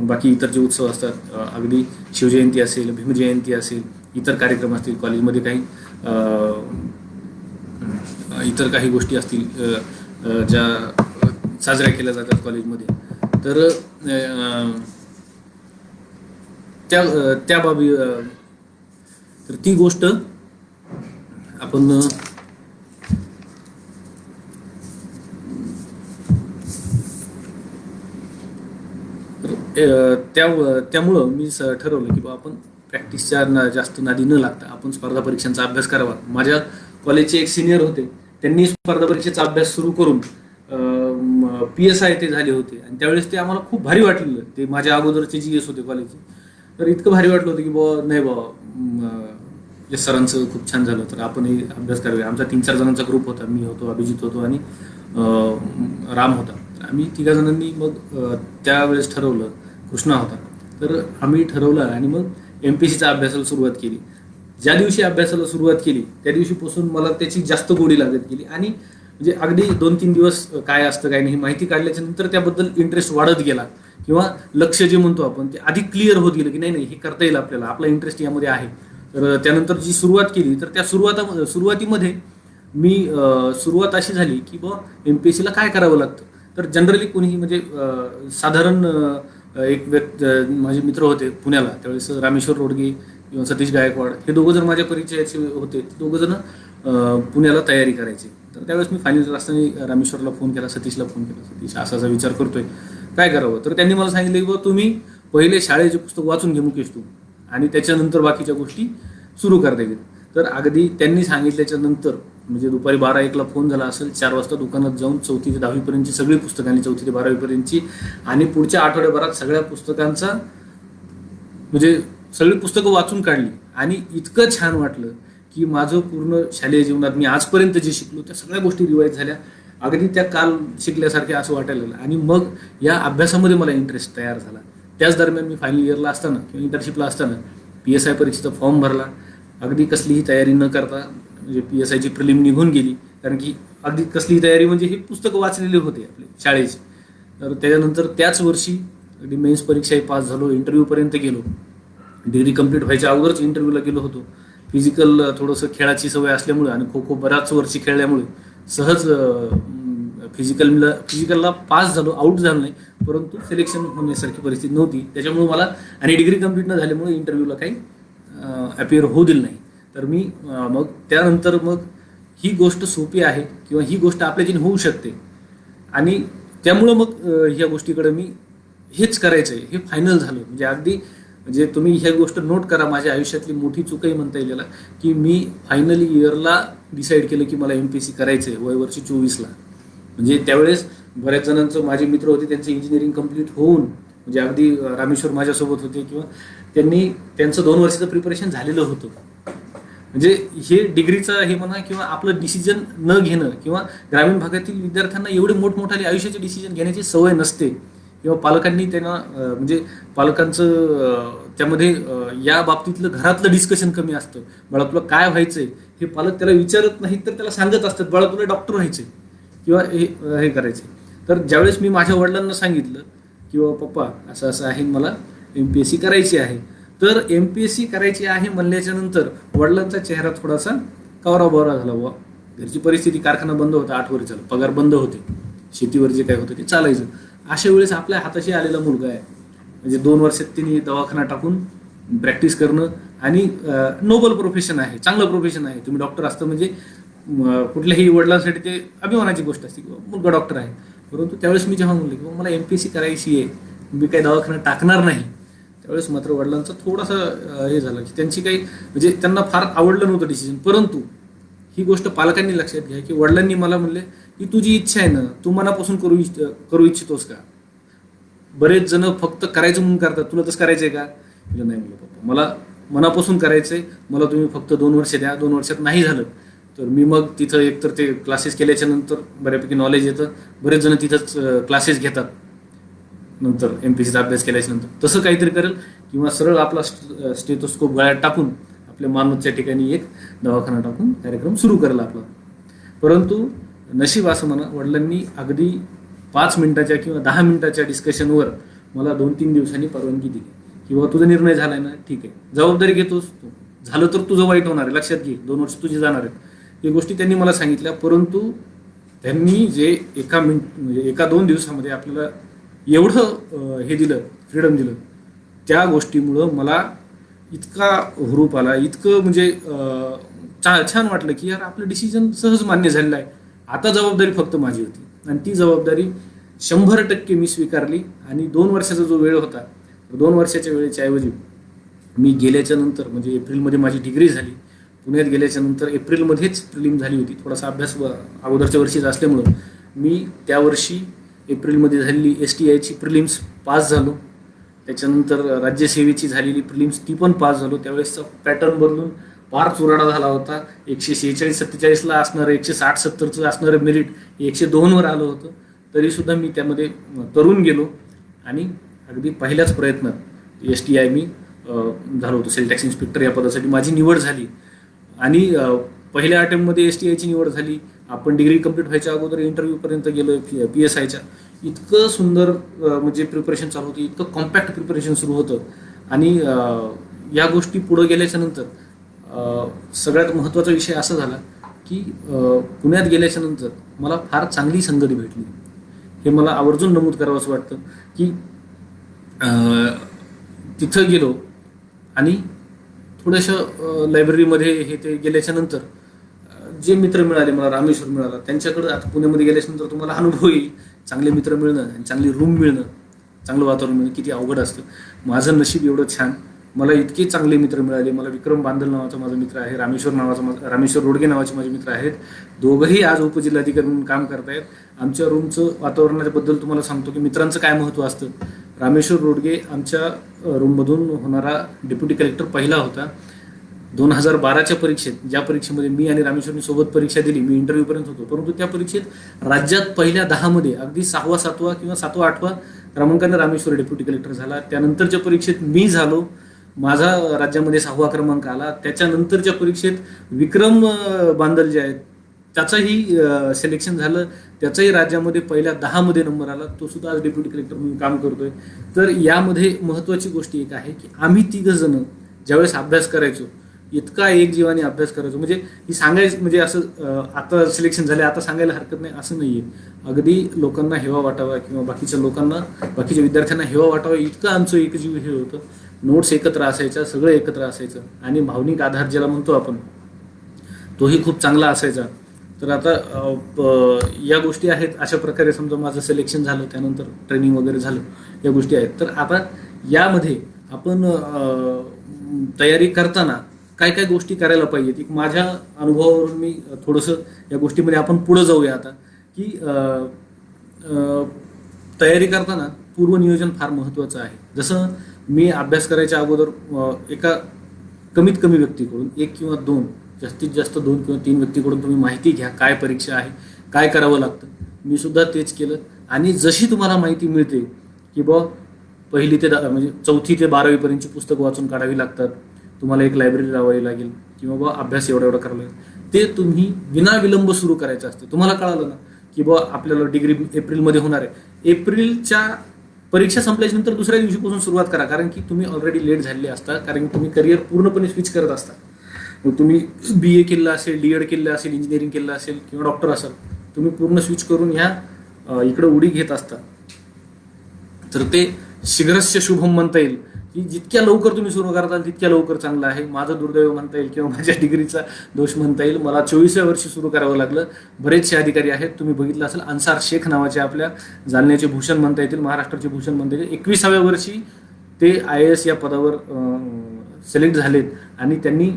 A: बाकी इतर जे उत्सव असतात, अगदी शिवजयंती असेल, भीमजयंती असेल, इतर कार्यक्रम असतील कॉलेजमध्ये, काही इतर काही गोष्टी असतील ज्या साजऱ्या केल्या जातात कॉलेजमध्ये, तर त्या बाबी तर ती गोष्ट आपण त्यामुळं मी ठरवलं की आपण प्रॅक्टिसच्या जास्त नादी न लागता आपण स्पर्धा परीक्षांचा अभ्यास करावा. माझ्या कॉलेजचे एक सिनियर होते, त्यांनी स्पर्धा परीक्षेचा अभ्यास सुरू करून PSI ते झाले होते. आणि त्यावेळेस ते आम्हाला खूप भारी वाटलेलं. ते माझ्या अगोदरचे GS होते कॉलेजचे. तर इतकं भारी वाटलं होतं की नाही या सरांचं खूप छान झालं, तर आपणही अभ्यास करावे. आमचा 3-4 जणांचा ग्रुप होता. मी होतो, अभिजित होतो आणि राम होता. आम्ही 3 जणांनी मग त्यावेळेस ठरवलं, कृष्णा होता, तर आम्ही ठरवलं आणि मग MPSCचा अभ्यासाला सुरुवात केली. ज्या दिवशी अभ्यासाला सुरुवात केली त्या दिवशीपासून मला त्याची जास्त गोडी लागत गेली. आणि म्हणजे अगदी 2-3 दिवस काय असतं काय नाही माहिती काढल्याच्या नंतर त्याबद्दल इंटरेस्ट वाढत गेला. किंवा लक्ष जे म्हणतो आपण ते अधिक क्लिअर होत गेलं की नाही हे करता येईल आपल्याला, आपला इंटरेस्ट यामध्ये आहे. तर त्यानंतर जी सुरुवात केली तर त्या सुरुवातीमध्ये मी सुरुवात अशी झाली की MPSCला काय करावं लागतं. तर जनरली कोणीही म्हणजे साधारण एक माझे मित्र होते पुण्याला, त्यावेळेस रामेश्वर रोडगे किंवा सतीश गायकवाड हे दोघं जण माझ्या परिचयाचे होते. ते दोघं जण पुण्याला तयारी करायची. तर त्यावेळेस मी फायनल असताना रामेश्वरला फोन केला, सतीशला फोन केला, सतीश असा विचार करतोय, काय करावं. तर त्यांनी मला सांगितलं की तुम्ही पहिले शाळेचे पुस्तक वाचून घे मुकेश तू, आणि त्याच्यानंतर बाकीच्या गोष्टी सुरू करता येतील. तर अगदी त्यांनी सांगितल्याच्या नंतर म्हणजे दुपारी 12-1ला फोन झाला असेल, 4 वाजता दुकानात जाऊन 4थी ते 10वी पर्यंतची सगळी पुस्तकांनी, 4थी ते 12वी पर्यंतची, आणि पुढच्या आठवड्याभरात सगळ्या पुस्तकांचा म्हणजे सगळी पुस्तकं वाचून काढली. आणि इतकं छान वाटलं की माझं पूर्ण शालेय जीवनात मी आजपर्यंत जे शिकलो त्या सगळ्या गोष्टी रिवाईज झाल्या. अगदी त्या काल शिकल्यासारख्या असं वाटायला लागलं. आणि मग या अभ्यासामध्ये मला इंटरेस्ट तयार झाला. त्याच दरम्यान मी फायनल इयरला असताना किंवा इंटर्नशिपला असताना PSI परीक्षेचा फॉर्म भरला. अगदी कसलीही तयारी न करता, म्हणजे PSIची प्रिलिम निघून गेली, कारण की अगदी कसलीही तयारी म्हणजे हे पुस्तकं वाचलेले होते आपले शाळेचे. तर त्याच्यानंतर त्याच वर्षी अगदी मेन्स परीक्षाही पास झालो, इंटरव्ह्यूपर्यंत गेलो. डिग्री कंप्लीट व्हायच्या अगोदरच इंटरव्ह्यूला गेलो होतो. फिजिकल थोडंसं खेळाची सवय असल्यामुळे आणि खो खो बऱ्याच वर्षी खेळल्यामुळे सहज फिजिकलला पास झालो, आउट झालो नाही, परंतु सिलेक्शन होण्यासारखी परिस्थिती नव्हती. त्याच्यामुळे मला, आणि डिग्री कंप्लीट न झाल्यामुळे इंटरव्ह्यूला काही अपिअर होऊ दिलं नाही. तर मी मग त्यानंतर मग ही गोष्ट सोपी आहे किंवा ही गोष्ट आपल्याच्याने होऊ शकते, आणि त्यामुळं मग ह्या गोष्टीकडे मी हेच करायचं आहे हे फायनल झालं. म्हणजे अगदी म्हणजे तुम्ही ह्या गोष्ट नोट करा, माझ्या आयुष्यातली मोठी चूकही म्हणता येईल की मी फायनल इयरला डिसाईड केलं की मला MPSC करायचं आहे वयवर्षी 24ला. म्हणजे त्यावेळेस बऱ्याच जणांचं, माझे मित्र होते त्यांचं इंजिनिअरिंग कंप्लीट होऊन, म्हणजे अगदी रामेश्वर माझ्यासोबत होते, किंवा त्यांचं 2 वर्षाचं प्रिपरेशन झालेलं होतं. म्हणजे हे डिग्रीचं हे म्हणा किंवा आपलं डिसिजन न घेणं, किंवा ग्रामीण भागातील विद्यार्थ्यांना एवढे मोठमोठाले आयुष्याचे डिसिजन घेण्याची सवय नसते, किंवा पालकांनी त्यांना म्हणजे पालकांचं त्यामध्ये या बाबतीतलं घरातलं डिस्कशन कमी असतं. बाळा तुला काय व्हायचंय हे पालक त्याला विचारत नाहीत, तर त्याला सांगत असतात बाळा तुला डॉक्टर व्हायचंय किंवा हे करायचे. तर ज्यावेळेस मी माझ्या वडिलांना सांगितलं की बाबा पप्पा असं असं आहे, मला MPSC करायची आहे. तर MPSC करायची आहे म्हणल्याच्या नंतर वडिलांचा चेहरा थोडासा कावरा झाला. वा, घरची परिस्थिती, कारखाना बंद होता, 8 वर्ष झालं, पगार बंद होते, शेतीवर जे काय होतं ते चालायचं. अशा वेळेस आपल्या हाताशी आलेला मुलगा आहे, म्हणजे 2 वर्षात तिने दवाखाना टाकून प्रॅक्टिस करणं, आणि नोबल प्रोफेशन आहे, चांगलं प्रोफेशन आहे. तुम्ही डॉक्टर असतं म्हणजे कुठल्याही वडिलांसाठी ते अभिमानाची गोष्ट असते की मुलगा डॉक्टर आहे. परंतु त्यावेळेस मी जेव्हा म्हणलं की मला MPSC करायची आहे, मी काही दवाखाना टाकणार नाही, त्यावेळेस मात्र वडिलांचा थोडासा हे झालं की त्यांची काही म्हणजे त्यांना फार आवडलं नव्हतं डिसिजन. परंतु ही गोष्ट पालकांनी लक्षात घ्या की वडिलांनी मला म्हणले की तुझी इच्छा आहे ना, तू मनापासून करू इच्छितोस का? बरेच जण फक्त करायचं म्हणून करतात, तुला तसं करायचंय का? नाही म्हणलं पप्पा, मला मनापासून करायचंय, मला तुम्ही फक्त 2 वर्ष द्या. 2 वर्षात नाही झालं तर मी मग तिथं एकतर ते क्लासेस केल्याच्या नंतर बऱ्यापैकी नॉलेज येतं, बरेच जण तिथंच क्लासेस घेतात नंतर MPSCचा अभ्यास केल्याच्या नंतर, तसं काहीतरी करेल, किंवा सरळ आपला स्टेथोस्कोप गळ्यात टाकून आपल्या मानवतच्या ठिकाणी एक दवाखाना टाकून कार्यक्रम सुरू करेल आपला. परंतु नशीब असं म्हणा, वडिलांनी अगदी 5 मिनिटाच्या किंवा 10 मिनिटाच्या डिस्कशनवर मला 2-3 दिवसांनी परवानगी दिली, किंवा तुझा निर्णय झालाय ना, ठीक आहे, जबाबदारी घेतोस तू, झालं तर तुझं वाईट होणार आहे, लक्षात घे, 2 वर्ष तुझी जाणार आहेत, ही गोष्टी त्यांनी मला सांगितल्या. परंतु त्यांनी जे म्हणजे 1-2 दिवसामध्ये आपल्याला एवढं हे दिलं, फ्रीडम दिलं, त्या गोष्टीमुळं मला इतका हुरूप आला, इतकं म्हणजे छान वाटलं की यार आपलं डिसिजन सहज मान्य झालेलं आहे. आता जबाबदारी फक्त माझी होती, आणि ती जबाबदारी 100% मी स्वीकारली. आणि 2 वर्षाचा जो वेळ होता, 2 वर्षाच्या वेळेच्या ऐवजी मी गेल्याच्या नंतर, म्हणजे एप्रिलमध्ये माझी डिग्री झाली, पुण्यात गेल्याच्या नंतर एप्रिलमध्येच प्रिलिम झाली होती, थोडासा अभ्यास अगोदरच्या वर्षीच असल्यामुळं मी त्या वर्षी एप्रिलमध्ये झालेली STIची प्रिलिम्स पास झालो. त्याच्यानंतर राज्यसेवेची झालेली प्रिलिम्स ती पण पास झालो. त्यावेळेसचा पॅटर्न बदलून फार चुराडा झाला होता. 146-47ला असणारं, 160-70चं असणारं मेरिट 102वर आलं होतं. तरीसुद्धा मी त्यामध्ये तरुण गेलो, आणि अगदी पहिल्याच प्रयत्नात STI मी झालो होतो. सेल टॅक्स इन्स्पेक्टर या पदासाठी माझी निवड झाली, आणि पहिल्या अटेम्प्टमध्ये STIची निवड झाली. आपण डिग्री कंप्लीट व्हायच्या अगोदर इंटरव्ह्यूपर्यंत गेलो PSIच्या. इतकं सुंदर म्हणजे प्रिपरेशन चालू होती, इतकं कॉम्पॅक्ट प्रिपरेशन सुरू होतं. आणि या गोष्टी पुढं गेल्याच्या नंतर सगळ्यात महत्त्वाचा विषय असा झाला की पुण्यात गेल्याच्या नंतर मला फार चांगली संगती भेटली. हे मला आवर्जून नमूद करावं असं वाटतं की तिथं गेलो, आणि थोडंसं लायब्ररीमध्ये हे ते गेल्याच्या नंतर जे मित्र मिळाले मला, रामेश्वर मिळाला, त्यांच्याकडं आता पुण्यामध्ये गेल्याच्या नंतर तुम्हाला अनुभव येईल, चांगले मित्र मिळणं आणि चांगली रूम मिळणं, चांगलं वातावरण मिळणं किती अवघड असतं. माझं नशीब एवढं छान, मला इतके चांगले मित्र मिळाले. मला विक्रम बांदल नावाचा माझा मित्र आहे, रामेश्वर रोडगे नावाचे माझे मित्र आहेत. दोघंही आज उपजिल्हाधिकारी म्हणून काम करतायत. आमच्या रूमचं वातावरणाबद्दल तुम्हाला सांगतो की मित्रांचं काय महत्त्व असतं. रामेश्वर रोडगे आमच्या रूममधून होणारा डेप्युटी कलेक्टर पहिला होता. 2012च्या परीक्षेत, ज्या परीक्षेमध्ये मी आणि रामेश्वरनी सोबत परीक्षा दिली, मी इंटरव्ह्यूपर्यंत होतो, परंतु त्या परीक्षेत राज्यात पहिल्या 10मध्ये अगदी 6वा 7वा किंवा 7वा 8वा क्रमांकाने रामेश्वर डेप्युटी कलेक्टर झाला. त्यानंतरच्या परीक्षेत मी झालो, माझा राज्यामध्ये 6वा क्रमांक आला. त्याच्यानंतरच्या परीक्षेत विक्रम बांदल जे आहेत त्याचंही सिलेक्शन झालं, त्याचाही राज्यामध्ये पहिल्या 10मध्ये नंबर आला. तो सुद्धा आज डेप्युटी कलेक्टर म्हणून काम करतोय. तर यामध्ये महत्त्वाची गोष्ट एक आहे की आम्ही 3 जण ज्यावेळेस अभ्यास करायचो, इतका एक जीवाने अभ्यास करायचो, म्हणजे ही सांगायचं म्हणजे असं आता सिलेक्शन झाले आता सांगायला हरकत नाही असं नाहीये. अगदी लोकांना हेवा वाटावा किंवा बाकीच्या विद्यार्थ्यांना हेवा वाटावा इतकं आमचं एकजीव हे होतं. नोट्स एकत्र असायच्या, सगळं एकत्र असायचं, आणि भावनिक आधार ज्याला म्हणतो आपण तोही खूप चांगला असायचा. तर आता या गोष्टी आहेत. अशा प्रकारे समजा माझं सिलेक्शन झालं, त्यानंतर ट्रेनिंग वगैरे झालं, या गोष्टी आहेत. तर आता यामध्ये आपण तयारी करताना काय काय गोष्टी करायला पाहिजेत, एक माझ्या अनुभवावरून मी थोडंसं या गोष्टीमध्ये आपण पुढं जाऊया आता की तयारी करताना पूर्वनियोजन फार महत्त्वाचं आहे. जसं मी अभ्यास करायच्या अगोदर एका कमीत कमी व्यक्तीकडून 1 किंवा 2, जास्तीत जास्त 2 किंवा 3 व्यक्तीकडून तुम्ही माहिती घ्या, काय परीक्षा आहे, काय करावं लागतं. मी सुद्धा तेच केलं. आणि जशी तुम्हाला माहिती मिळते की पहिली ते म्हणजे 4थी ते 12वीपर्यंतची पुस्तकं वाचून काढावी लागतात, तुम्हाला एक लायब्ररी लावावी लागेल, किंवा अभ्यास एवढा करावा लागेल, ते तुम्ही विनाविलंब सुरू करायचं असतं. तुम्हाला कळालं ना की आपल्याला डिग्री एप्रिलमध्ये होणार आहे, एप्रिलच्या परीक्षा संपल्यानंतर दुसऱ्या दिवशीपासून सुरुवात करा, कारण की तुम्ही ऑलरेडी लेट झालेले असता, कारण की तुम्ही करिअर पूर्णपणे स्विच करत असता. मग तुम्ही BA केलं असेल, DED केलं असेल, इंजिनिअरिंग केलं असेल किंवा डॉक्टर असाल, तुम्ही पूर्ण स्विच करून ह्या इकडे उडी घेत असता. तर ते शीघ्रस्य शुभम म्हणता येईल, की जितक्या लवकर तुम्ही सुरू करताल तितक्या लवकर चांगलं आहे. माझं दुर्दैव म्हणता येईल किंवा माझ्या डिग्रीचा दोष म्हणता येईल. मला 24व्या वर्षी सुरू करावं लागलं. बरेचसे अधिकारी आहेत, तुम्ही बघितलं असेल, अन्सार शेख नावाचे आपल्या जालन्याचे भूषण म्हणता येतील, महाराष्ट्राचे भूषण म्हणता येतील. 21व्या वर्षी ते IAS या पदावर सिलेक्ट झालेत आणि त्यांनी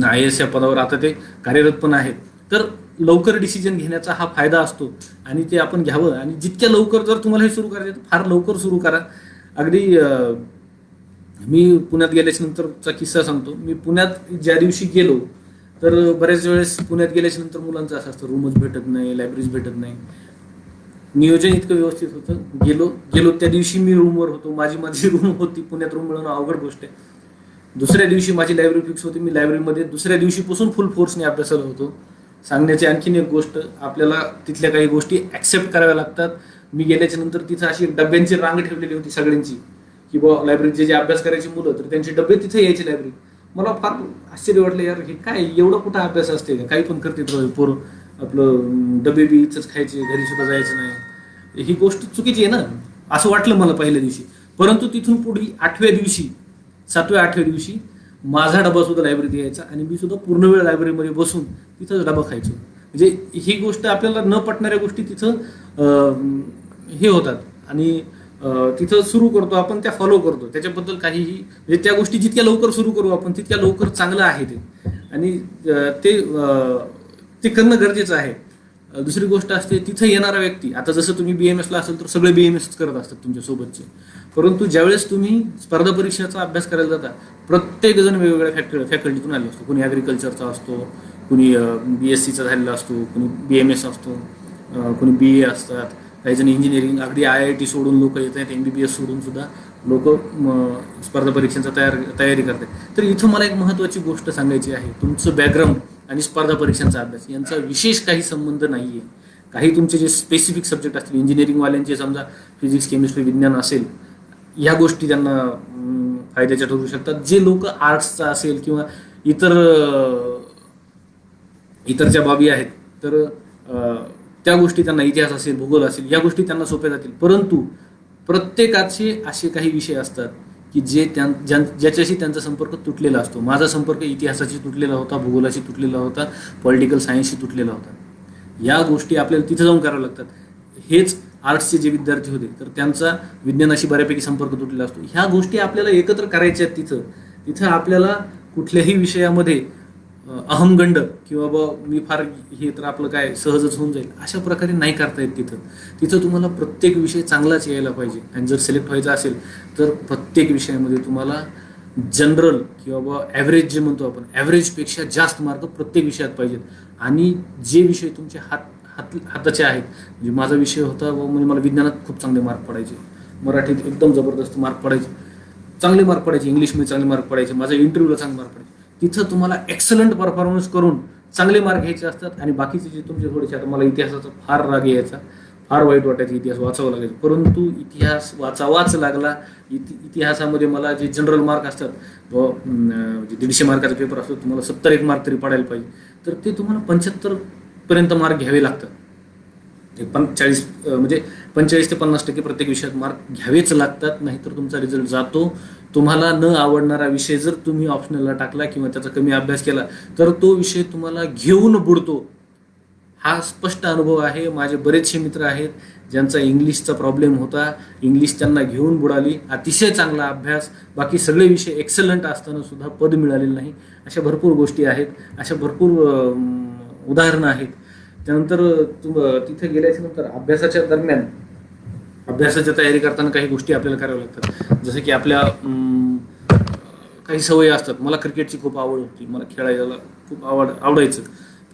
A: IAS या पदावर आता ते कार्यरत पण आहेत. तर लवकर डिसिजन घेण्याचा हा फायदा असतो आणि ते आपण घ्यावं. आणि जितक्या लवकर जर तुम्हाला हे सुरू करायचं तर फार लवकर सुरू करा. अगदी मी पुण्यात गेल्याच्या नंतरचा किस्सा सांगतो. मी पुण्यात ज्या दिवशी गेलो तर बऱ्याच वेळेस पुण्यात गेल्याच्या नंतर मुलांचं असं असतं, रूमच भेटत नाही, लायब्ररीज भेटत नाही. नियोजन इतकं व्यवस्थित होतं. गेलो त्या दिवशी मी रूमवर होतो. माझी रूम होती. पुण्यात रूम मिळवणं अवघड गोष्ट आहे. दुसऱ्या दिवशी माझी लायब्ररी फिक्स होती. मी लायब्ररीमध्ये दुसऱ्या दिवशीपासून फुल फोर्सने अभ्यासाला होतो. सांगण्याची आणखीन एक गोष्ट, आपल्याला तिथल्या काही गोष्टी ॲक्सेप्ट कराव्या लागतात. मी गेल्याच्या नंतर तिथं अशी डब्यांची रांग ठेवलेली होती सगळ्यांची, की बुवा लायब्ररीचे जे अभ्यास करायची मुलं तर त्यांचे डबे तिथे यायचे लायब्ररी. मला फार आश्चर्य वाटलं, यार हे काय एवढं कुठं अभ्यास असते का, काही पण करते पोरं, आपलं डबे बी इथंच खायचे, घरी सुद्धा जायचं नाही. ही गोष्ट चुकीची आहे ना, असं वाटलं मला पहिल्या दिवशी. परंतु तिथून पुढे 8व्या दिवशी, 7व्या-8व्या दिवशी माझा डबा सुद्धा लायब्ररीत यायचा आणि मी सुद्धा पूर्ण वेळ लायब्ररीमध्ये बसून तिथंच डबा खायचो. म्हणजे ही गोष्ट आपल्याला न पटणाऱ्या गोष्टी तिथं हे होतात आणि तिथं सुरू करतो आपण, त्या फॉलो करतो. त्याच्याबद्दल काहीही म्हणजे त्या गोष्टी जितक्या लवकर सुरू करू आपण तितक्या लवकर चांगलं आहे ते, आणि ते करणं गरजेचं आहे. दुसरी गोष्ट असते, तिथं येणारा व्यक्ती, आता जसं तुम्ही BMS ला असेल तर सगळे BMS करत असतात तुमच्या सोबतचे. परंतु ज्यावेळेस तुम्ही स्पर्धा परीक्षेचा अभ्यास करायला जाता, प्रत्येक जण वेगवेगळ्या फॅकल्टीतून आलेला असतो. कोणी ॲग्रिकल्चरचा असतो, कोणी BSc झालेला असतो, कोणी BMS असतो, कोणी BA असतात, काही जण इंजिनिअरिंग, अगदी IIT सोडून लोक येत आहेत, MBBS सोडून सुद्धा लोक स्पर्धा परीक्षांचा तयारी करतात. तर इथं मला एक महत्त्वाची गोष्ट सांगायची आहे, तुमचं बॅकग्राऊंड आणि स्पर्धा परीक्षांचा अभ्यास यांचा विशेष काही संबंध नाही आहे. काही तुमचे जे स्पेसिफिक सब्जेक्ट असतील, इंजिनिअरिंगवाल्यांचे समजा फिजिक्स, केमिस्ट्री, विज्ञान असेल, या गोष्टी त्यांना फायद्याच्या ठरू शकतात. जे लोक आर्ट्सचा असेल किंवा इतरच्या बाबी आहेत, तर त्या गोष्टी त्यांना, इतिहास असेल, भूगोल असेल, या गोष्टी त्यांना सोप्या जातील. परंतु प्रत्येकाचे असे काही विषय असतात की ज्याच्याशी त्यांचा संपर्क तुटलेला असतो. माझा संपर्क इतिहासाशी तुटलेला होता, भूगोलाशी तुटलेला होता, पॉलिटिकल सायन्सशी तुटलेला होता. या गोष्टी आपल्याला तिथे जाऊन कराव्या लागतात. हेच आर्ट्सचे जे विद्यार्थी होते तर त्यांचा विज्ञानाशी बऱ्यापैकी संपर्क तुटलेला असतो. ह्या गोष्टी आपल्याला एकत्र करायच्या आहेत. तिथं आपल्याला कुठल्याही विषयामध्ये अहमगंड किंवा मी फार हे तर आपलं काय सहजच होऊन जाईल अशा प्रकारे नाही करता येत. तिथं तुम्हाला प्रत्येक विषय चांगलाच यायला पाहिजे. आणि जर सिलेक्ट व्हायचं असेल तर प्रत्येक विषयामध्ये तुम्हाला जनरल किंवा ॲव्हरेज जे म्हणतो आपण, ॲव्हरेजपेक्षा जास्त मार्क प्रत्येक विषयात पाहिजेत. आणि जे विषय तुमचे हाताचे आहेत, म्हणजे माझा विषय होता म्हणजे मला विज्ञानात खूप चांगले मार्क पडायचे, मराठीत एकदम जबरदस्त मार्क पडायचे, चांगले मार्क पडायचे, इंग्लिशमध्ये चांगले मार्क पडायचे, माझ्या इंटरव्ह्यूला चांगले मार्क पडायचे. तिथं तुम्हाला एक्सलंट परफॉर्मन्स करून चांगले मार्क घ्यायचे असतात. आणि बाकीचे जे तुमचे थोडेसे, आता मला इतिहासाचा फार राग यायचा, फार वाईट वाटायचं, इतिहास वाचावा लागायचा. परंतु इतिहास वाचावाच लागला. इतिहासामध्ये मला जे जनरल मार्क असतात, म्हणजे 150 मार्काचा पेपर असतो, तुम्हाला 70 मार्क तरी पडायला पाहिजे. तर ते तुम्हाला 75 पर्यंत मार्क घ्यावे लागतात. ते 45 म्हणजे 45 ते 50% प्रत्येक विषयात मार्क घ्यावेच लागतात, नाहीतर तुमचा रिझल्ट जातो. तुम्हाला न आवडणारा विषय जर तुम्ही ऑप्शनलला टाकला किंवा त्याचा कमी अभ्यास केला तर तो विषय तुम्हाला घेऊन बुडतो. हा स्पष्ट अनुभव आहे. माझे बरेचसे मित्र आहेत ज्यांचा इंग्लिशचा प्रॉब्लेम होता, इंग्लिश त्यांना घेऊन बुडाली. अतिशय चांगला अभ्यास, बाकी सगळे विषय एक्सलंट असताना सुद्धा पद मिळालेलं नाही. अशा भरपूर गोष्टी आहेत, अशा भरपूर उदाहरणं आहेत. त्यानंतर तिथे गेल्याच्या नंतर अभ्यासाच्या दरम्यान, अभ्यासाची तयारी करताना काही गोष्टी आपल्याला कराव्या लागतात. जसं की आपल्या काही सवयी असतात. मला क्रिकेटची खूप आवड होती, मला खेळायला खूप आवडायचं,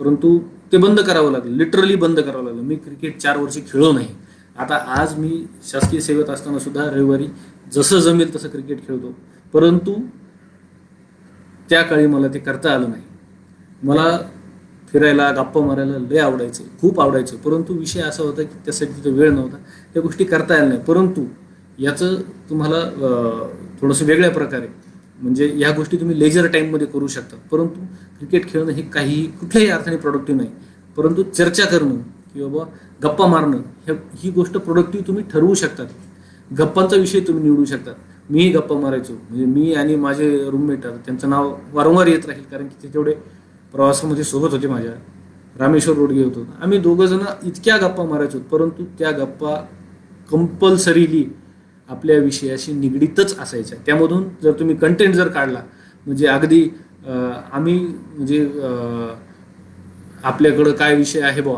A: परंतु ते बंद करावं लागलं, लिटरली बंद करावं लागलं. मी क्रिकेट 4 वर्षे खेळलो नाही. आता आज मी शासकीय सेवेत असताना सुद्धा रविवारी जसं जमेल तसं क्रिकेट खेळतो, परंतु त्या काळी मला ते करता आलं नाही. मला फिरायला गप्पा मारायला लय आवडायचे, खूप आवडायचे. परंतु विषय असा होता की त्यासाठी तिथं वेळ नव्हता, त्या गोष्टी करता आल्या नाही. परंतु याचं तुम्हाला थोडंसं वेगळ्या प्रकारे म्हणजे ह्या गोष्टी तुम्ही लेजर टाईममध्ये करू शकता. परंतु क्रिकेट खेळणं हे काही कुठल्याही अर्थाने प्रोडक्टिव्ह नाही. परंतु चर्चा करणं किंवा बाबा गप्पा मारणं ही गोष्ट प्रोडक्टिव्ह तुम्ही ठरवू शकतात. गप्पांचा विषय तुम्ही निवडू शकतात. मीही गप्पा मारायचो, म्हणजे मी आणि माझे रूममेट, त्यांचं नाव वारंवार येत राहील कारण की ते तेवढे प्रवासामध्ये सोबत होते माझ्या. रामेश्वर रोडगे होतो. आम्ही दोघं जण इतक्या गप्पा मारायचो, परंतु त्या गप्पा कंपल्सरीली आपल्या विषयाशी निगडीतच असायच्या. त्यामधून जर तुम्ही कंटेंट जर काढला म्हणजे अगदी आम्ही म्हणजे आपल्याकडं काय विषय आहे बा,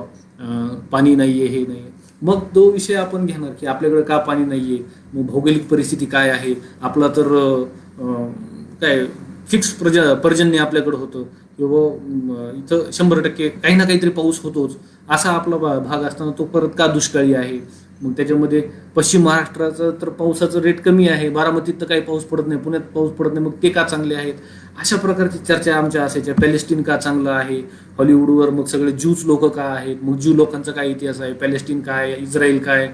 A: पाणी नाही आहे, हे नाही आहे, मग तो विषय आपण घेणार की आपल्याकडं का पाणी नाही आहे, मग भौगोलिक परिस्थिती काय आहे, आपला तर काय फिक्स पर्जन्य आपल्याकडं होतं किंवा इथं 100% काही ना काहीतरी पाऊस होतोच, असा आपला भाग असताना तो परत का दुष्काळी आहे. मग त्याच्यामध्ये पश्चिम महाराष्ट्राचं तर पावसाचं रेट कमी आहे, बारामतीत तर काही पाऊस पडत नाही, पुण्यात पाऊस पडत नाही, मग ते का चांगले आहेत. अशा प्रकारची चर्चा आमच्या असायच्या. पॅलेस्टीन का चांगलं आहे, हॉलिवूडवर मग सगळे ज्यूच लोक का आहेत, मग ज्यू लोकांचा काय इतिहास आहे, पॅलेस्टीन काय, इस्रायल काय.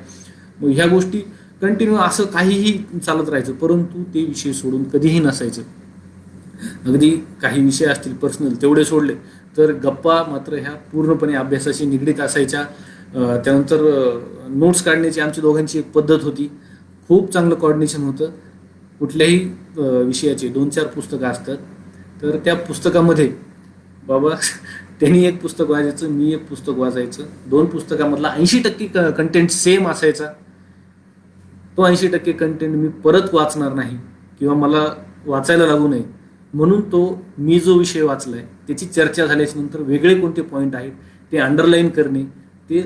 A: मग ह्या गोष्टी कंटिन्यू असं काहीही चालत राहायचं. परंतु ते विषय सोडून कधीही नसायचं. अगदी काही विषय असतील पर्सनल तेवढे सोडले तर गप्पा मात्र ह्या पूर्णपणे अभ्यासाशी निगडीत असायच्या. त्यानंतर नोट्स काढण्याची आमची दोघांची एक पद्धत होती. खूप चांगलं कॉर्डिनेशन होतं. कुठल्याही विषयाचे 2-4 पुस्तकं असतात, तर त्या पुस्तकामध्ये बाबा त्यांनी एक पुस्तक वाचायचं, मी एक पुस्तक वाचायचं. 2 पुस्तकामधला 80% कंटेंट सेम असायचा. तो 80% कंटेंट मी परत वाचणार नाही किंवा मला वाचायला लागू नये म्हणून तो मी जो विषय वाचलाय त्याची चर्चा झाल्याच्या नंतर वेगळे कोणते पॉईंट आहेत ते अंडरलाईन करणे, ते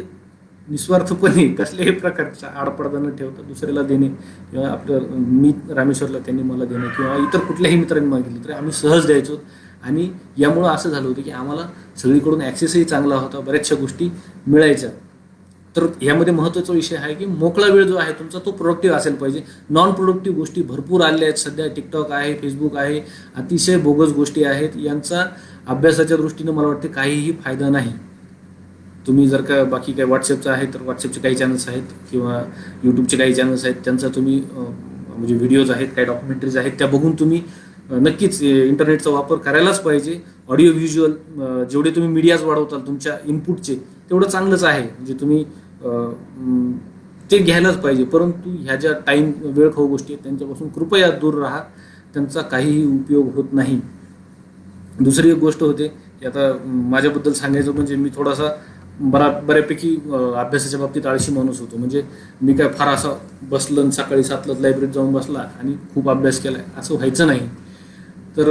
A: निस्वार्थपणे कसल्याही प्रकारचा आडपडदा न ठेवता दुसऱ्याला देणे किंवा आपलं मी रामेश्वरला त्यांनी मला देणं किंवा इतर कुठल्याही मित्रांनी मागितलं तर आम्ही सहज द्यायचो. आणि यामुळं असं झालं होतं की आम्हाला सगळीकडून ॲक्सेसही चांगला होता, बऱ्याचशा गोष्टी मिळायच्या. तर ह्यामध्ये महत्त्वाचा विषय आहे की मोकळा वेळ जो आहे तुमचा तो प्रोडक्टिव्ह असेल पाहिजे. नॉन प्रोडक्टिव्ह गोष्टी भरपूर आल्या आहेत सध्या. टिकटॉक आहे, फेसबुक आहे, अतिशय बोगस गोष्टी आहेत. यांचा अभ्यासाच्या दृष्टीनं मला वाटते काहीही फायदा नाही. तुम्ही जर का बाकी काही व्हॉट्सअपचं आहे तर व्हॉट्सअपचे काही चॅनल्स आहेत किंवा यूट्यूबचे काही चॅनल्स आहेत, त्यांचा तुम्ही म्हणजे व्हिडिओज आहेत, काही डॉक्युमेंटरीज आहेत, त्या बघून तुम्ही नक्कीच इंटरनेटचा वापर करायलाच पाहिजे. ऑडिओ व्हिज्युअल जेवढे तुम्ही मीडियाज वाढवताल तुमच्या इनपुटचे तेवढं चांगलंच आहे, म्हणजे तुम्ही ते घ्यायलाच पाहिजे. परंतु ह्या ज्या टाईम वेळखाऊ गोष्टी आहेत त्यांच्यापासून कृपया दूर राहा, त्यांचा काहीही उपयोग होत नाही. दुसरी एक गोष्ट होते की आता माझ्याबद्दल सांगायचं म्हणजे मी थोडासा बऱ्यापैकी अभ्यासाच्या बाबतीत आळशी माणूस होतो. म्हणजे मी काय फार असं बसलं सकाळी 7लाच लायब्ररीत जाऊन बसला आणि खूप अभ्यास केलाय असं व्हायचं नाही. तर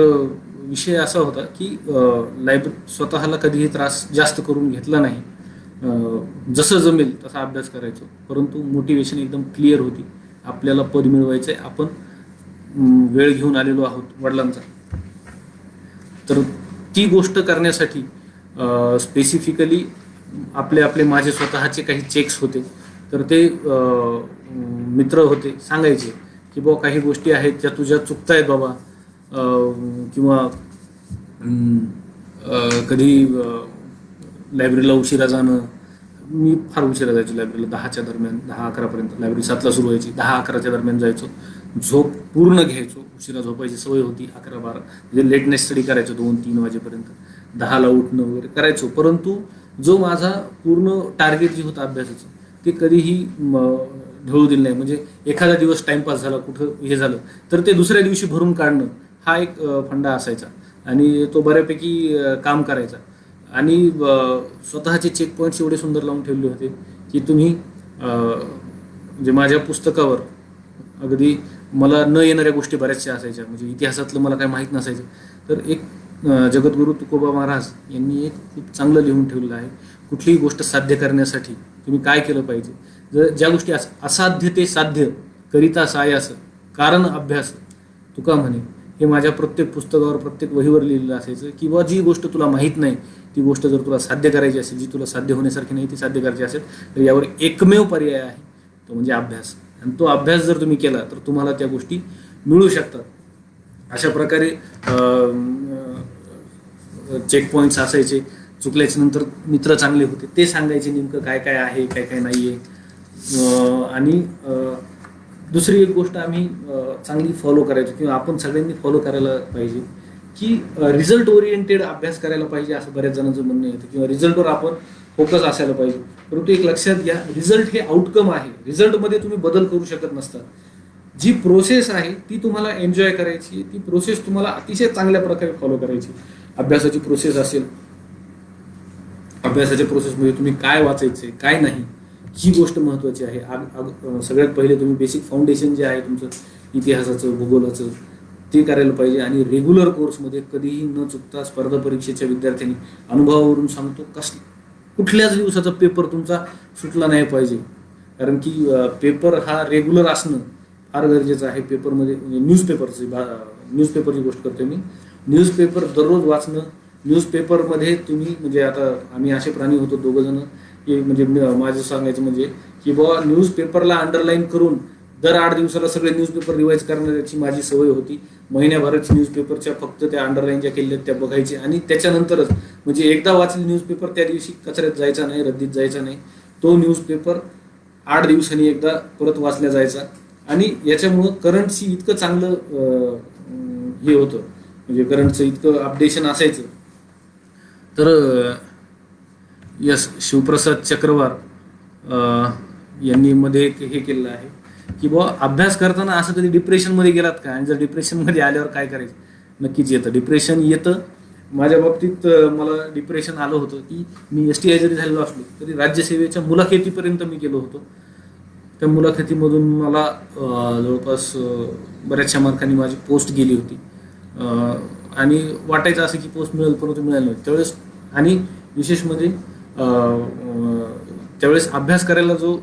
A: विषय असा होता की स्वतःला कधीही त्रास जास्त करून घेतला नाही. जसं जमेल तसा अभ्यास करायचो. परंतु मोटिवेशन एकदम क्लिअर होती. आपल्याला पद मिळवायचंय, आपण वेळ घेऊन आलेलो आहोत वडिलांचा. तर ती गोष्ट करण्यासाठी स्पेसिफिकली आपले माझे स्वतःचे काही चेक्स होते. तर ते मित्र होते, सांगायचे की बाबा काही गोष्टी आहेत ज्या तुझ्या चुकतायत बाबा, किंवा कधी लायब्ररीला उशिरा जाणं. मी फार उशिरा जायचो लायब्ररीला, 10च्या दरम्यान, 10-11पर्यंत. लायब्ररी 7ला सुरू व्हायची, 10-11च्या दरम्यान जायचो. झोप पूर्ण घ्यायचो, उशिरा झोपायची सवय होती. 11-12 म्हणजे लेट नाईट स्टडी करायचो 2-3 वाजेपर्यंत. 10ला उठणं वगैरे करायचो. परंतु जो माझा पूर्ण टार्गेट जे होतं अभ्यासाचं ते कधीही ढळू दिलं नाही. म्हणजे एखादा दिवस टाइमपास झाला, कुठं हे झालं तर ते दुसऱ्या दिवशी भरून काढणं हा एक फंडा असायचा आणि तो बऱ्यापैकी काम करायचा. आणि स्वतःचे चेक पॉईंट्स एवढे सुंदर लावून ठेवले होते की तुम्ही म्हणजे माझ्या पुस्तकावर अगदी मला न येणाऱ्या गोष्टी बऱ्याचशा असायच्या. म्हणजे इतिहासातलं मला काही माहीत नसायचं. तर एक जगद्गुरू तुकोबा महाराज यांनी एक खूप चांगलं लिहून ठेवलेलं आहे. कुठलीही गोष्ट साध्य करण्यासाठी तुम्ही काय केलं पाहिजे. ज्या गोष्टी असाध्य ते साध्य करिता सायास कारण अभ्यास तुका म्हणे, हे माझ्या प्रत्येक पुस्तकावर, प्रत्येक वहीवर लिहिलेलं असायचं की बा जी गोष्ट तुला माहीत नाही ती गोष्ट जर तुला साध्य करायची असेल, जी तुला साध्य होण्यासारखी नाही ती साध्य करायची असेल तर यावर एकमेव पर्याय आहे, तो म्हणजे अभ्यास. आणि तो अभ्यास जर तुम्ही केला तर तुम्हाला त्या गोष्टी मिळू शकतात. अशा प्रकारे चेक पॉईंट्स असायचे. चुकल्याच्या नंतर मित्र चांगले होते ते सांगायचे नेमकं काय काय आहे काय काय नाही आहे. आणि दुसरी एक गोष्ट आम्ही चांगली फॉलो करायचो किंवा आपण सगळ्यांनी फॉलो करायला पाहिजे की रिझल्ट ओरिएंटेड अभ्यास करायला पाहिजे असं बऱ्याच जणांचं म्हणणं येतं किंवा रिझल्टवर आपण फोकस असायला पाहिजे. परंतु एक लक्षात घ्या, रिझल्ट हे आउटकम आहे. रिझल्टमध्ये तुम्ही बदल करू शकत नसतात. जी प्रोसेस आहे ती तुम्हाला एन्जॉय करायची, ती प्रोसेस तुम्हाला अतिशय चांगल्या प्रकारे फॉलो करायची. अभ्यासाची प्रोसेस असेल, अभ्यासाच्या प्रोसेसमध्ये तुम्ही काय वाचायचे काय नाही ही गोष्ट महत्त्वाची आहे. सगळ्यात पहिले तुम्ही बेसिक फाउंडेशन जे आहे तुमचं इतिहासाचं भूगोलाचं ते करायला पाहिजे. आणि रेग्युलर कोर्समध्ये कधीही न चुकता स्पर्धा परीक्षेच्या विद्यार्थ्यांनी अनुभवावरून सांगतो कुठल्याच दिवसाचा पेपर तुमचा सुटला नाही पाहिजे. कारण की पेपर हा रेग्युलर असणं फार गरजेचं आहे. पेपरमध्ये न्यूजपेपरची गोष्ट करतोय मी. न्यूजपेपर दररोज वाचणं. न्यूजपेपरमध्ये तुम्ही म्हणजे आता आम्ही असे प्राणी होतो दोघं जण की म्हणजे माझं सांगायचं म्हणजे की बाबा न्यूजपेपरला अंडरलाईन करून दर 8 दिवसाला सगळे न्यूजपेपर रिवाईज करण्याची माझी सवय होती. महिन्याभराची न्यूजपेपरच्या फक्त त्या अंडरलाईन ज्या केलेल्या त्या बघायचे आणि त्याच्यानंतरच म्हणजे एकदा वाचले न्यूजपेपर त्या दिवशी कचऱ्यात जायचा नाही, रद्दीत जायचा नाही. तो न्यूजपेपर 8 दिवसांनी एकदा परत वाचला जायचा. आणि याच्यामुळं करंटशी इतकं चांगलं हे होतं म्हणजे करंटचं इतकं अपडेशन असायचं. तर यस शिवप्रसाद चक्रवार यांनी मध्ये एक हे केलेलं आहे की बुवा अभ्यास करताना असं कधी डिप्रेशनमध्ये गेलात का, आणि जर डिप्रेशनमध्ये आल्यावर काय करायचं. नक्कीच येतं डिप्रेशन येतं. माझ्या बाबतीत मला डिप्रेशन आलं होतं की मी STI जरी झालेलो असलो तरी राज्यसेवेच्या मुलाखतीपर्यंत मी गेलो होतो. त्या मुलाखतीमधून मला जवळपास बऱ्याचशा मार्कांनी माझी पोस्ट गेली होती आणि वाटायचं असं की पोस्ट मिळेल परंतु मिळालं नव्हतं त्यावेळेस. आणि विशेष म्हणजे त्यावेळेस अभ्यास करायला जो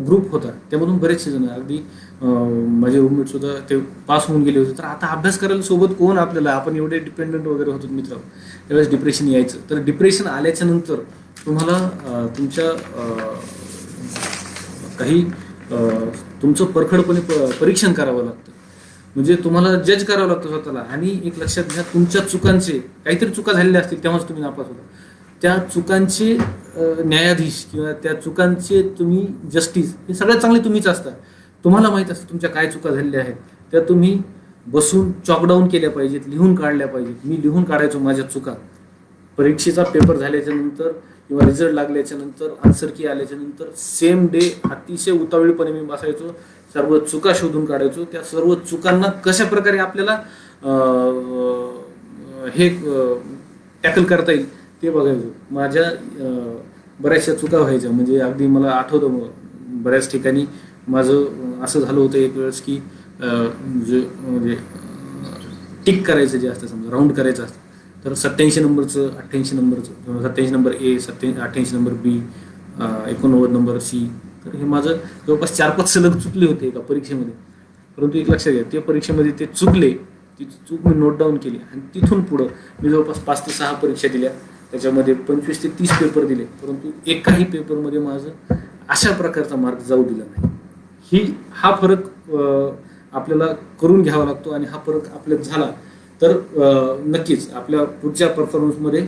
A: ग्रुप होता त्यामधून बरेचसे जण अगदी माझे रूममेट सुद्धा ते पास होऊन गेले होते. तर आता अभ्यास करायला सोबत कोण आपल्याला, आपण एवढे डिपेंडंट वगैरे होतो मित्र. त्यावेळेस डिप्रेशन यायचं. तर डिप्रेशन आल्याच्या नंतर तुम्हाला तुमच्या काही तुमचं परखडपणे परीक्षण करावं लागतं. म्हणजे तुम्हाला जज करावं लागतं स्वतःला. आणि एक लक्षात घ्या, तुमच्या चुकांचे काहीतरी चुका झालेल्या असतील तेव्हाच तुम्ही नापास होता. त्या चुकांचे न्यायाधीश किंवा त्या चुकांचे तुम्ही जस्टिस हे सगळ्यात चांगले तुम्हीच असता. तुम्हाला माहीत असतं तुमच्या काय चुका झालेल्या आहेत त्या तुम्ही बसून चॉकडाऊन केल्या पाहिजेत, लिहून काढल्या पाहिजेत. मी लिहून काढायचो माझ्या चुका. परीक्षेचा पेपर झाल्याच्या नंतर किंवा रिझल्ट लागल्याच्या नंतर आन्सर की आल्याच्या नंतर सेम डे अतिशय उतावळीपणे मी बसायचो, सर्व चुका शोधून काढायचो. त्या सर्व चुकांना कशा प्रकारे आपल्याला हे टॅकल करता येईल ते बघायचो. माझ्या बऱ्याचशा चुका व्हायच्या. म्हणजे अगदी मला आठवतं बऱ्याच ठिकाणी माझं असं झालं होतं एक वेळेस की म्हणजे टिक करायचं जे असतं समजा राऊंड करायचं असतं तर 87 नंबरचं 88 नंबरचं 87 number A 88 number B 89 number C. तर हे माझं जवळपास 4-5 सलग चुकले होते एका परीक्षेमध्ये. परंतु एक लक्षात घ्या, त्या परीक्षेमध्ये ते चुकले, ती चूक मी नोट डाऊन केली आणि तिथून पुढं मी जवळपास 5 ते 6 परीक्षा दिल्या. त्याच्यामध्ये 25 ते 30 पेपर दिले. परंतु एकाही पेपरमध्ये माझं अशा प्रकारचा मार्क जाऊ दिला नाही. हा फरक आपल्याला करून घ्यावा लागतो. आणि हा फरक आपल्यात झाला तर नक्कीच आपल्या पुढच्या परफॉर्मन्समध्ये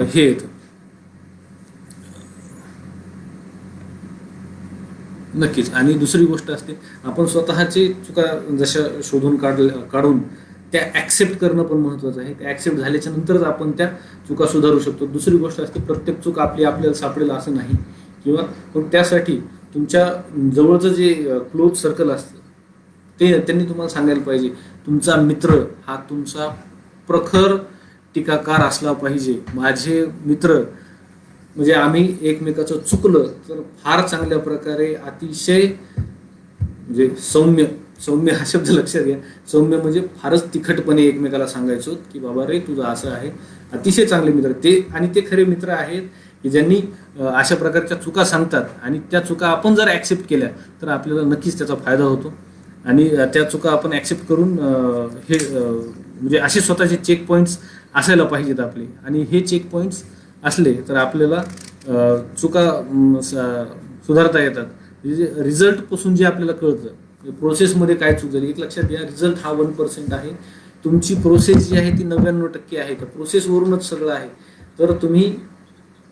A: हे येतं. नक्कीच. आणि दुसरी गोष्ट असते आपण स्वतःची चुका जशा शोधून काढून त्या ॲक्सेप्ट करणं पण महत्त्वाचं आहे. त्या ॲक्सेप्ट झाल्याच्या नंतरच आपण त्या चुका सुधारू शकतो. दुसरी गोष्ट असते प्रत्येक चूक आपल्याला सापडेल असं नाही. किंवा मग त्यासाठी तुमच्या जवळचं जे क्लोज सर्कल असतं त्यांनी तुम्हाला सांगायला पाहिजे. तुमचा मित्र हा तुमचा प्रखर टीकाकार असला पाहिजे. माझे मित्र म्हणजे आम्ही एकमेकाचं चुकलं तर फार चांगल्या प्रकारे अतिशय म्हणजे सौम्य हा शब्द लक्षात घ्या. सौम्य म्हणजे फारच तिखटपणे एकमेकाला सांगायचो की बाबा रे तुझं असं आहे. अतिशय चांगले मित्र ते. आणि ते खरे मित्र आहेत की ज्यांनी अशा प्रकारच्या चुका सांगतात आणि त्या चुका आपण जर ॲक्सेप्ट केल्या तर आपल्याला नक्कीच त्याचा फायदा होतो. आणि त्या चुका आपण ॲक्सेप्ट करून हे म्हणजे असे स्वतःचे चेक पॉईंट्स असायला पाहिजेत आपले. आणि हे चेक पॉईंट्स असले तर आपल्याला चुका सुधारता येतात. म्हणजे रिझल्टपासून जे आपल्याला कळतं प्रोसेसमध्ये काय चूक झाली. एक लक्षात घ्या, रिझल्ट हा 1% आहे. तुमची प्रोसेस जी आहे ती 99% आहे. त्या प्रोसेसवरूनच सगळं आहे. तर तुम्ही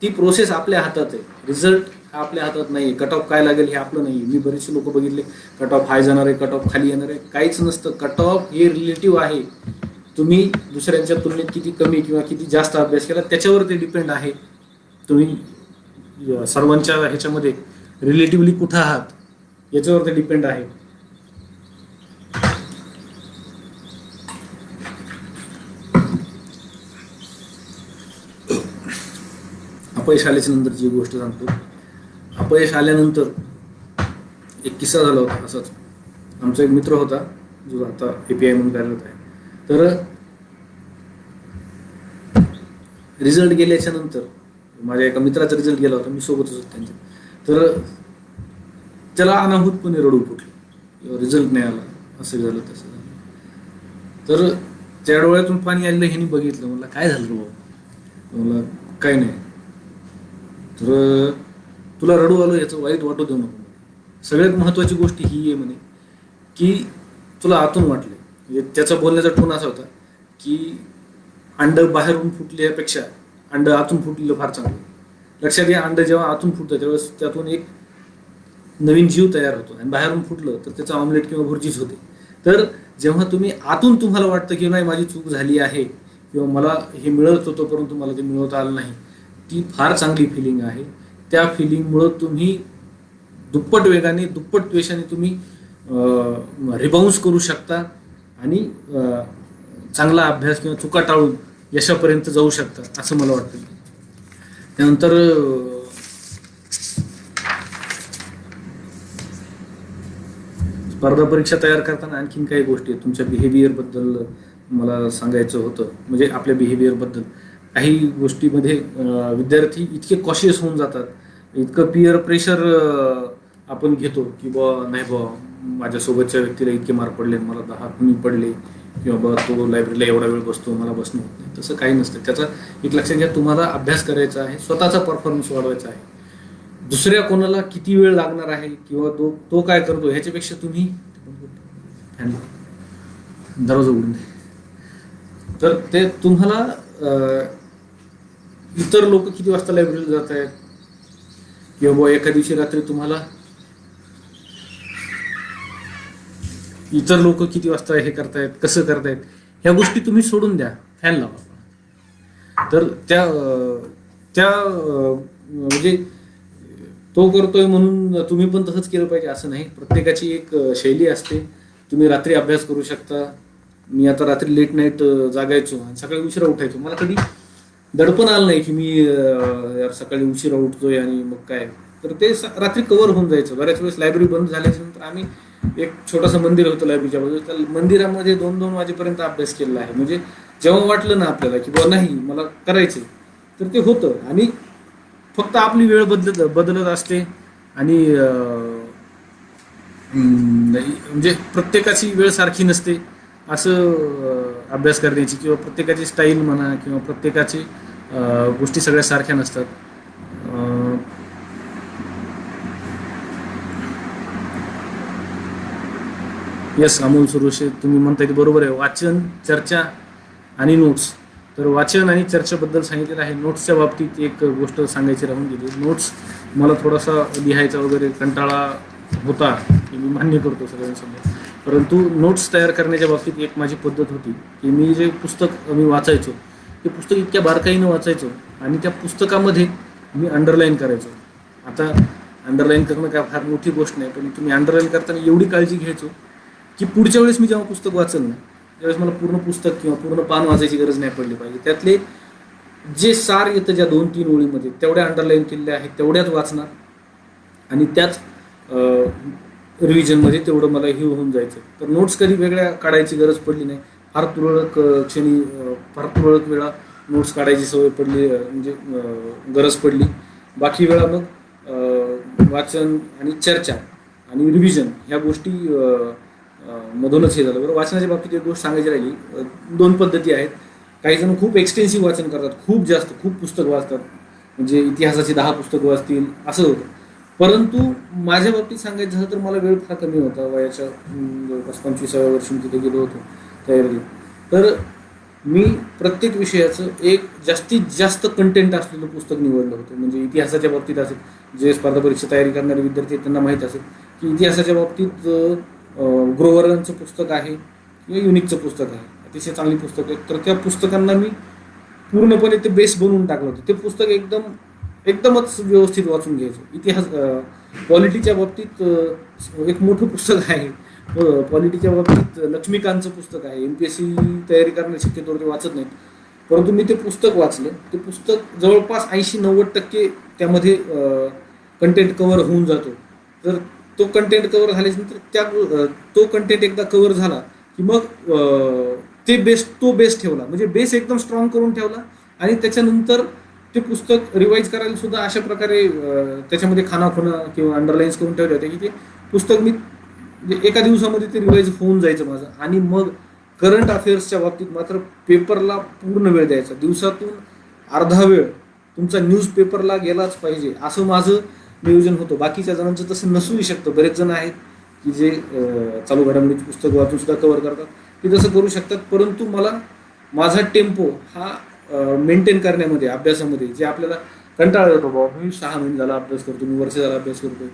A: ती प्रोसेस आपल्या हातात आहे. रिझल्ट हा आपल्या हातात नाही. कट ऑफ काय लागेल हे आपलं नाही. मी बरेचसे लोक बघितले, कट ऑफ हाय जाणार आहे, कट ऑफ खाली येणार आहे. काहीच नसतं. कट ऑफ हे रिलेटिव्ह आहे. तुम्ही दुसऱ्यांच्या तुलनेत किती कमी किंवा किती जास्त अभ्यास केला त्याच्यावर ते डिपेंड आहे. तुम्ही सर्वांच्या ह्याच्यामध्ये रिलेटिव्हली कुठं आहात याच्यावर ते डिपेंड आहे. अपयश आल्याच्या नंतरची गोष्ट सांगतो. अपयश आल्यानंतर एक किस्सा झाला होता असाच. आमचा एक मित्र होता जो आता API म्हणून कार्यरत आहे. तर रिझल्ट गेल्याच्या नंतर माझ्या एका मित्राचा रिझल्ट गेला होता, मी सोबतच होतो त्यांच्या. तर त्याला अनाहूतपणे रडू फुटलं, रिझल्ट नाही आला, असं झालं तसं झालं. तर त्या डोळ्यातून पाणी आलेलं ह्यांनी बघितलं. मला काय झालं रे बाबा? मला काय नाही. तर तुला रडू आलो याचं वाईट वाटू देऊ नको. सगळ्यात महत्त्वाची गोष्ट ही आहे म्हणे की तुला आतून वाटले. म्हणजे त्याचा बोलण्याचा टोन असा होता की अंड बाहेरून फुटल्यापेक्षा अंड आतून फुटलेलं फार चांगलं. लक्षात घ्या, अंड जेव्हा आतून फुटतं त्यावेळेस त्यातून एक नवीन जीव तयार होतो आणि बाहेरून फुटलं तर त्याचं ऑमलेट किंवा भुर्जीच होते. तर जेव्हा तुम्ही आतून तुम्हाला वाटतं की नाही माझी चूक झाली आहे किंवा मला हे मिळत होतं परंतु मला ते मिळवता आलं नाही, ती फार चांगली फिलिंग आहे. त्या फिलिंगमुळं तुम्ही दुप्पट वेगाने दुप्पट द्वेषाने तुम्ही रिबाउन्स करू शकता आणि चांगला अभ्यास किंवा चुका टाळून यशापर्यंत जाऊ शकता असं मला वाटतं. त्यानंतर स्पर्धा परीक्षा तयार करताना आणखीन काही गोष्टी आहेत. तुमच्या बिहेवियरबद्दल मला सांगायचं होतं. म्हणजे आपल्या बिहेवियरबद्दल काही गोष्टीमध्ये विद्यार्थी इतके कॉशियस होऊन जातात, इतकं पिअर प्रेशर आपण घेतो की नाही माझ्यासोबतच्या व्यक्तीला इतके मार्क पडले, मला 10 कमी पडले किंवा तो लायब्ररीला एवढा वेळ बसतो मला बसणं होत नाही. तसं काही नसतं. त्याचा एक लक्षात घ्या, तुम्हाला अभ्यास करायचा आहे, स्वतःचा परफॉर्मन्स वाढवायचा आहे. दुसऱ्या कोणाला किती वेळ लागणार आहे किंवा तो काय करतो ह्याच्यापेक्षा तुम्ही दरवाजा उघडून दे. तर ते तुम्हाला इतर लोक किती वाजता लायब्ररीला जात आहेत किंवा एका दिवशी रात्री तुम्हाला इतर लोक किती वाजता हे करतायत, कसं करतायत, ह्या गोष्टी तुम्ही सोडून द्या. फॅन लावा. तर त्या म्हणजे तो करतोय म्हणून तुम्ही पण तसंच केलं पाहिजे असं नाही. प्रत्येकाची एक शैली असते. तुम्ही रात्री अभ्यास करू शकता. मी आता रात्री लेट नाईट जागायचो आणि सकाळी उशिरा उठायचो. मला कधी दडपण आलं नाही की मी सकाळी उशिरा उठतोय आणि मग काय. तर ते रात्री कव्हर होऊन जायचं. बऱ्याच वेळेस लायब्ररी बंद झाल्याच्या नंतर आम्ही एक छोटंसं मंदिर होतं लायब्ररीच्या बाजूला, त्या मंदिरामध्ये 2-2 वाजेपर्यंत अभ्यास केलेला आहे. म्हणजे जेव्हा वाटलं ना आपल्याला की बाबा नाही मला करायचं तर ते होतं. आणि फक्त आपली वेळ बदलत असते आणि म्हणजे प्रत्येकाची वेळ सारखी नसते असं अभ्यास करण्याची, किंवा प्रत्येकाची स्टाईल म्हणा किंवा प्रत्येकाची गोष्टी सगळ्या सारख्या नसतात. यस अमोल सुरोशे, तुम्ही म्हणताय ते बरोबर आहे. वाचन, चर्चा आणि नोट्स. तर वाचन आणि चर्चेबद्दल सांगितलेलं आहे. नोट्सच्या बाबतीत एक गोष्ट सांगायची राहून गेली. नोट्स मला थोडासा लिहायचा वगैरे कंटाळा होता हे मी मान्य करतो सगळ्यांसमोर. परंतु नोट्स तयार करण्याच्या बाबतीत एक माझी पद्धत होती की मी जे पुस्तक मी वाचायचो ते पुस्तक इतक्या बारकाईनं वाचायचो आणि त्या पुस्तकामध्ये मी अंडरलाईन करायचो. आता अंडरलाईन करणं काय फार मोठी गोष्ट नाही, पण तुम्ही अंडरलाईन करताना एवढी काळजी घ्यायचो की पुढच्या वेळेस मी जेव्हा पुस्तक वाचल ना त्यावेळेस मला पूर्ण पुस्तक किंवा पूर्ण पान वाचायची गरज नाही पडली पाहिजे. त्यातले जे सार येतं ज्या 2-3 ओळीमध्ये तेवढ्या अंडरलाईन केलेल्या आहेत तेवढ्याच वाचणार आणि त्याच रिव्हिजनमध्ये तेवढं मला हे होऊन जायचं. तर नोट्स कधी वेगळ्या काढायची गरज पडली नाही. फार तुरळक वेळा नोट्स काढायची सवय पडली, म्हणजे गरज पडली. बाकी वेळा मग वाचन आणि चर्चा आणि रिव्हिजन ह्या गोष्टी मधूनच हे झालं. बरं, वाचनाच्या बाबतीत एक गोष्ट सांगायची राहिली. 2 पद्धती आहेत. काही जण खूप एक्सटेन्सिव्ह वाचन करतात, खूप पुस्तक वाचतात, म्हणजे इतिहासाची 10 पुस्तकं वाचतील असं होतं. परंतु माझ्या बाबतीत सांगायचं झालं तर मला वेळ फार कमी होता. वयाच्या जवळपास 25व्या वर्षी मी तिथे गेलो होतो तयारीला. तर मी प्रत्येक विषयाचं एक जास्तीत जास्त कंटेंट असलेलं पुस्तक निवडलं होतं. म्हणजे इतिहासाच्या बाबतीत असेल, जे स्पर्धा परीक्षा तयारी करणारे विद्यार्थी आहेत त्यांना माहीत असेल की इतिहासाच्या बाबतीत गृहवर्गांचं पुस्तक आहे किंवा युनिकचं पुस्तक आहे, अतिशय चांगली पुस्तक आहे. तर त्या पुस्तकांना मी पूर्णपणे ते बेस बनवून टाकलं होतं. ते पुस्तक एकदमच व्यवस्थित वाचून घ्यायचं. इतिहास पॉलिटीच्या बाबतीत एक मोठं पुस्तक आहे. पॉलिटीच्या बाबतीत लक्ष्मीकांतचं पुस्तक आहे. MPSC तयारी करण्याची शक्यतोवर ते वाचत नाहीत, परंतु मी ते पुस्तक वाचलं. ते पुस्तक जवळपास 80-90% त्यामध्ये कंटेंट कव्हर होऊन जातो. तर तो कंटेंट कव्हर झाल्यानंतर तो कंटेंट एकदा कव्हर झाला की मग तो बेस ठेवला, म्हणजे बेस एकदम स्ट्रॉंग करून ठेवला. आणि त्याच्यानंतर ते पुस्तक रिवाईज करायला सुद्धा अशा प्रकारे त्याच्यामध्ये खानाखुणा किंवा अंडरलाईन्स करून ठेवले होते की ते पुस्तक मी म्हणजे एका दिवसामध्ये ते रिवाईज होऊन जायचं माझं. आणि मग करंट अफेअर्सच्या बाबतीत मात्र पेपरला पूर्ण वेळ द्यायचा. दिवसातून अर्धा वेळ तुमचा न्यूजपेपरला गेलाच पाहिजे, असं माझं नियोजन होतं. बाकीच्या जणांचं तसं नसूही शकतं. बरेच जण आहेत की जे चालू घडामोडीची पुस्तक वाचून सुद्धा कव्हर करतात, ते तसं करू शकतात. परंतु मला माझा टेम्पो हा मेंटेन करण्यामध्ये, अभ्यासामध्ये जे आपल्याला कंटाळा येतो, बाबा मी 6 महिने झाला अभ्यास करतो, मी वर्ष झाला अभ्यास करतोय,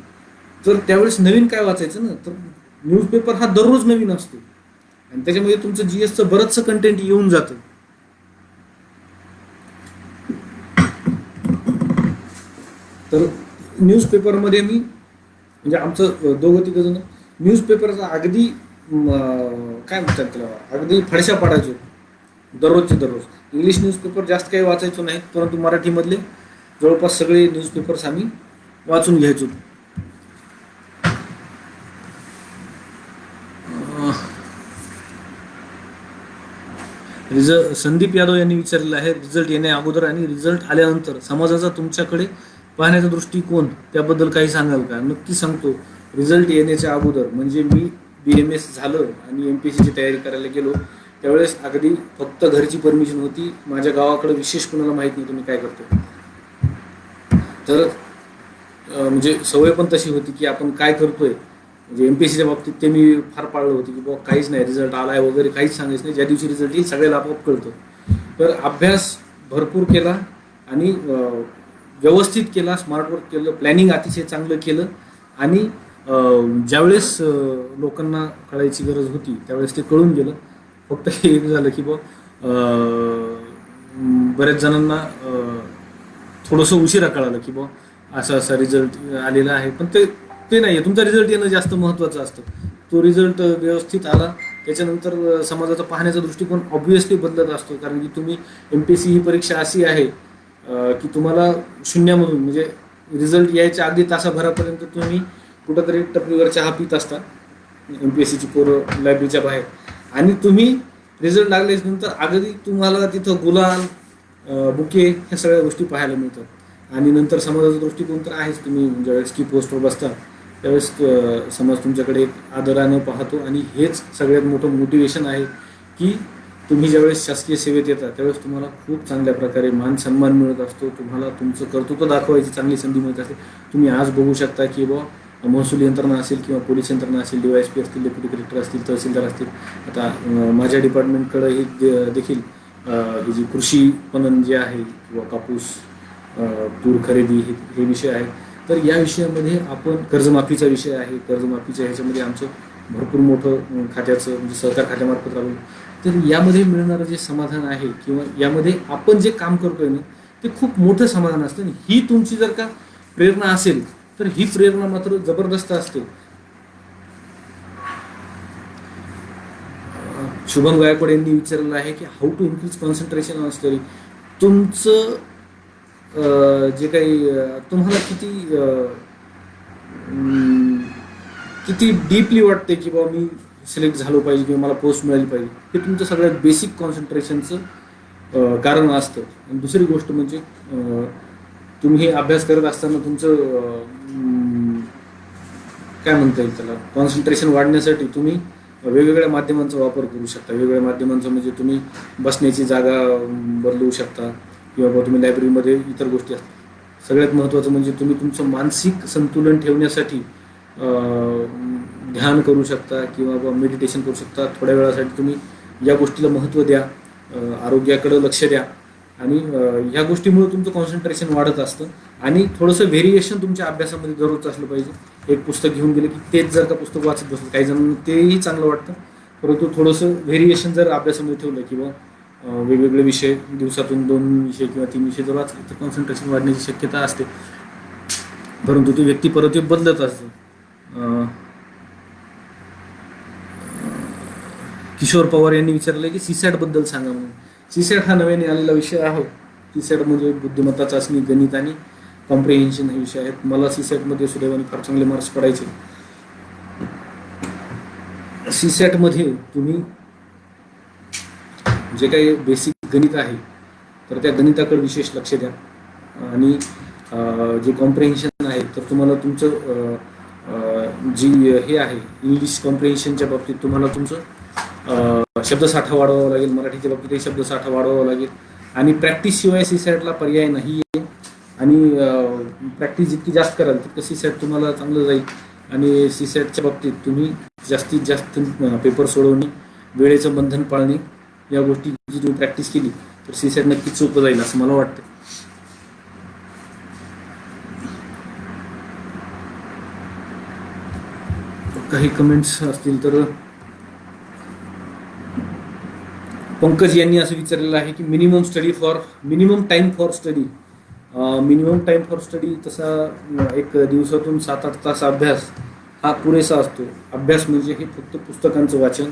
A: तर त्यावेळेस नवीन काय वाचायचं ना, तर न्यूजपेपर हा दररोज नवीन असतो आणि त्याच्यामध्ये तुमचं GSचं बरंचसं कंटेंट येऊन जातं. तर न्यूजपेपरमध्ये मी म्हणजे आमचं दोघं तिघं जण न्यूजपेपरचा अगदी काय म्हणतात त्याला, अगदी फडशा पाडायचो दररोजचे दररोज. इंग्लिश न्यूजपेपर जास्त काही वाचायचो नाहीत, परंतु मराठीमधले जवळपास सगळे न्यूजपेपर्स आम्ही वाचून घ्यायचो. संदीप यादव यांनी विचारलेलं आहे, रिझल्ट येण्या अगोदर आणि रिझल्ट आल्यानंतर समाजाचा तुमच्याकडे पाहण्याचा दृष्टिकोन त्याबद्दल काही सांगाल का? नक्की सांगतो. रिझल्ट येण्याच्या अगोदर म्हणजे मी BMS झालं आणि MPSCची तयारी करायला गेलो त्यावेळेस अगदी फक्त घरची परमिशन होती. माझ्या गावाकडे विशेष कोणाला माहीत नाही तुम्ही काय करतो. तर म्हणजे सवय पण तशी होती की आपण काय करतोय. म्हणजे MPSCच्या बाबतीत ते मी फार पाळलं होतं की बाबा काहीच नाही, रिझल्ट आलाय वगैरे काहीच सांगायचं नाही. ज्या दिवशी रिझल्ट येईल सगळ्याला आपोआप कळतं. तर अभ्यास भरपूर केला आणि व्यवस्थित केला, स्मार्ट वर्क केलं, प्लॅनिंग अतिशय चांगलं केलं. आणि ज्यावेळेस लोकांना कळायची गरज होती त्यावेळेस ते कळून गेलं. फक्त हे एक झालं की बऱ्याच जणांना थोडंसं उशिरा कळालं की असा असा रिझल्ट आलेला आहे. पण ते नाही आहे, तुमचा रिझल्ट येणं जास्त महत्त्वाचं असतं. तो रिझल्ट व्यवस्थित आला त्याच्यानंतर समाजाचा पाहण्याचा दृष्टिकोन ऑब्व्हियसली बदलत असतो. कारण की तुम्ही MPSC ही परीक्षा अशी आहे की तुम्हाला शून्यामधून म्हणजे रिझल्ट यायच्या अगदी तासाभरापर्यंत तुम्ही कुठंतरी टपरीवर चहा पित असता, MPSCची पोरं लायब्ररीच्या बाहेर. आणि तुम्ही रिझल्ट लागल्यानंतर अगदी तुम्हाला तिथं गुलाल, बुके ह्या सगळ्या गोष्टी पाहायला मिळतात. आणि नंतर समाजाचा दृष्टिकोन तर आहेच. तुम्ही ज्यावेळेस की पोस्टवर बसता त्यावेळेस समाज तुमच्याकडे एक आदरानं पाहतो. आणि हेच सगळ्यात मोठं मोटिवेशन आहे की तुम्ही ज्यावेळेस शासकीय सेवेत येता त्यावेळेस तुम्हाला खूप चांगल्या प्रकारे मान सन्मान मिळत असतो. तुम्हाला तुमचं कर्तृत्व दाखवायची चांगली संधी मिळत असते. तुम्ही आज बघू शकता की महसूल यंत्रणा असेल किंवा पोलीस यंत्रणा असेल, DYSP असतील, डेप्युटी कलेक्टर असतील, तहसीलदार असतील. आता माझ्या डिपार्टमेंटकडे हे देखील ही जी कृषी पणन जे आहे किंवा कापूस, तूर खरेदी हे विषय आहे. तर या विषयामध्ये आपण कर्जमाफीचा विषय आहे. कर्जमाफीच्या ह्याच्यामध्ये आमचं भरपूर मोठं खात्याचं म्हणजे सहकार खात्यामार्फत राहून. तर यामध्ये मिळणारं जे समाधान आहे किंवा यामध्ये आपण जे काम करतोय ना ते खूप मोठं समाधान असतं. ही तुमची जर का प्रेरणा असेल तर ही प्रेरणा मात्र जबरदस्त असते. शुभम गायकवाड यांनी विचारलेलं आहे की how to increase concentration on study. तुमचं जे काही तुम्हाला किती डीपली वाटते की बाबा मी सिलेक्ट झालो पाहिजे किंवा मला पोस्ट मिळाली पाहिजे, हे तुमचं सगळ्यात बेसिक कॉन्सन्ट्रेशनचं कारण असतं. आणि दुसरी गोष्ट म्हणजे तुम्ही अभ्यास करत असताना तुमचं काय म्हणता येईल त्याला, कॉन्सन्ट्रेशन वाढण्यासाठी तुम्ही वेगवेगळ्या माध्यमांचा वापर करू शकता. वेगवेगळ्या माध्यमांचा म्हणजे तुम्ही बसण्याची जागा बदलवू शकता किंवा तुम्ही लायब्ररीमध्ये इतर गोष्टी असतात. सगळ्यात महत्त्वाचं म्हणजे तुम्ही तुमचं मानसिक संतुलन ठेवण्यासाठी ध्यान करू शकता किंवा मेडिटेशन करू शकता. थोड्या वेळासाठी तुम्ही या गोष्टीला महत्त्व द्या, आरोग्याकडे लक्ष द्या आणि ह्या गोष्टीमुळे तुमचं कॉन्सन्ट्रेशन वाढत असतं आणि थोडंसं व्हेरिएशन तुमच्या अभ्यासामध्ये दररोज असलं पाहिजे. एक पुस्तक घेऊन गेलं की तेच जर का पुस्तक वाचत बसलं, काही जणांना तेही चांगलं वाटतं, परंतु थोडंसं व्हेरिएशन जर अभ्यासामध्ये ठेवलं किंवा वेगवेगळे विषय दिवसातून 2 विषय किंवा 3 विषय जर वाचले तर कॉन्सन्ट्रेशन वाढण्याची शक्यता असते. परंतु ती व्यक्ती परत बदलत असते. किशोर पवार यांनी विचारलं की सीसॅट बद्दल सांगा म्हणून. सीसॅट हा नव्याने आलेला विषय आहे. सीसॅट म्हणजे बुद्धिमत्ता चाचणी, गणित आणि कॉम्प्रिहेन्शन हे विषय आहेत. मला सीसॅटमध्ये सुदैवाने फार चांगले मार्क्स पडायचे. सीसॅटमध्ये तुम्ही जे काही बेसिक गणित आहे तर त्या गणिताकडे विशेष लक्ष द्या आणि जे कॉम्प्रिहेन्शन आहे तर तुम्हाला तुमचं जी हे आहे इंग्लिश कॉम्प्रिहेन्शनच्या बाबतीत तुम्हाला तुमचं शब्दसाठा वाढवावा लागेल. मराठीच्या बाबतीतही शब्दसाठा वाढवावा लागेल आणि प्रॅक्टिसशिवाय सीसॅटला पर्याय नाही आहे आणि प्रॅक्टिस जितकी जास्त कराल तितकं सीसॅट तुम्हाला चांगलं जाईल आणि सीसॅटच्या बाबतीत तुम्ही जास्तीत जास्त पेपर सोडवणे, वेळेचं बंधन पाळणे या गोष्टी जी तुम्ही प्रॅक्टिस केली तर सीसॅट नक्कीच सोपं जाईल असं मला वाटतं. काही कमेंट्स असतील तर पंकज यांनी असं विचारलेलं आहे की minimum time for study. Minimum time for study तसा एक दिवसातून 7-8 तास अभ्यास हा पुरेसा असतो. अभ्यास म्हणजे हे फक्त पुस्तकांचं वाचन,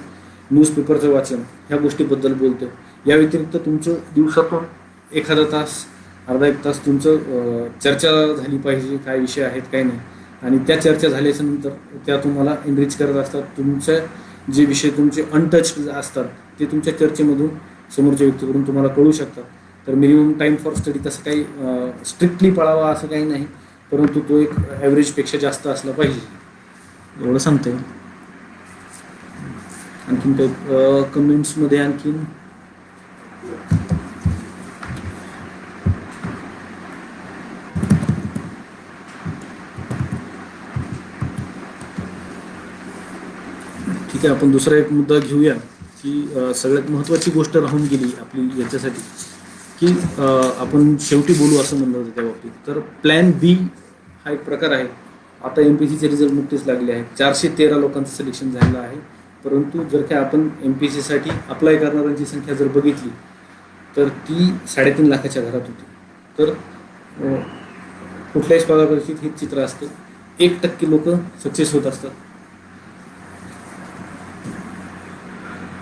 A: न्यूजपेपरचं वाचन ह्या गोष्टीबद्दल बोलतो. या व्यतिरिक्त तुमचं दिवसातून एखादा तास, अर्धा एक तास तुमचं चर्चा झाली पाहिजे, काय विषय आहेत काय नाही आणि त्या चर्चा झाल्याच्या नंतर त्या तुम्हाला एनरिच करत असतात. तुमचे जे विषय तुमचे अनटच्ड असतात ते तुमच्या चर्चेमधून समोरच्या व्यक्तीकडून तुम्हाला कळू शकतात. तर मिनिमम टाइम फॉर स्टडी तसं काही स्ट्रिक्टली पाळावा असं काही नाही, परंतु तो एक ॲव्हरेजपेक्षा जास्त असला पाहिजे एवढं सांगता येईल. आणखीन काही कमेंट्समध्ये आणखीन ठीक आहे. आपण दुसरा एक मुद्दा घेऊया की सगळ्यात महत्त्वाची गोष्ट राहून गेली आपली याच्यासाठी की आपण शेवटी बोलू असं म्हणलं होतं त्या बाबतीत. तर प्लॅन बी हा एक प्रकार आहे. आता MPSCचे रिझल्ट नुकतेच लागले आहेत. 413 लोकांचं सिलेक्शन झालेलं आहे. परंतु जर काय आपण MPSCसाठी अप्लाय करणाऱ्यांची संख्या जर बघितली तर ती 3.5 लाखाच्या घरात होती. तर कुठल्याही स्पर्धा परीक्षेत हेच चित्र असतं. 1% लोक सक्सेस होत असतात.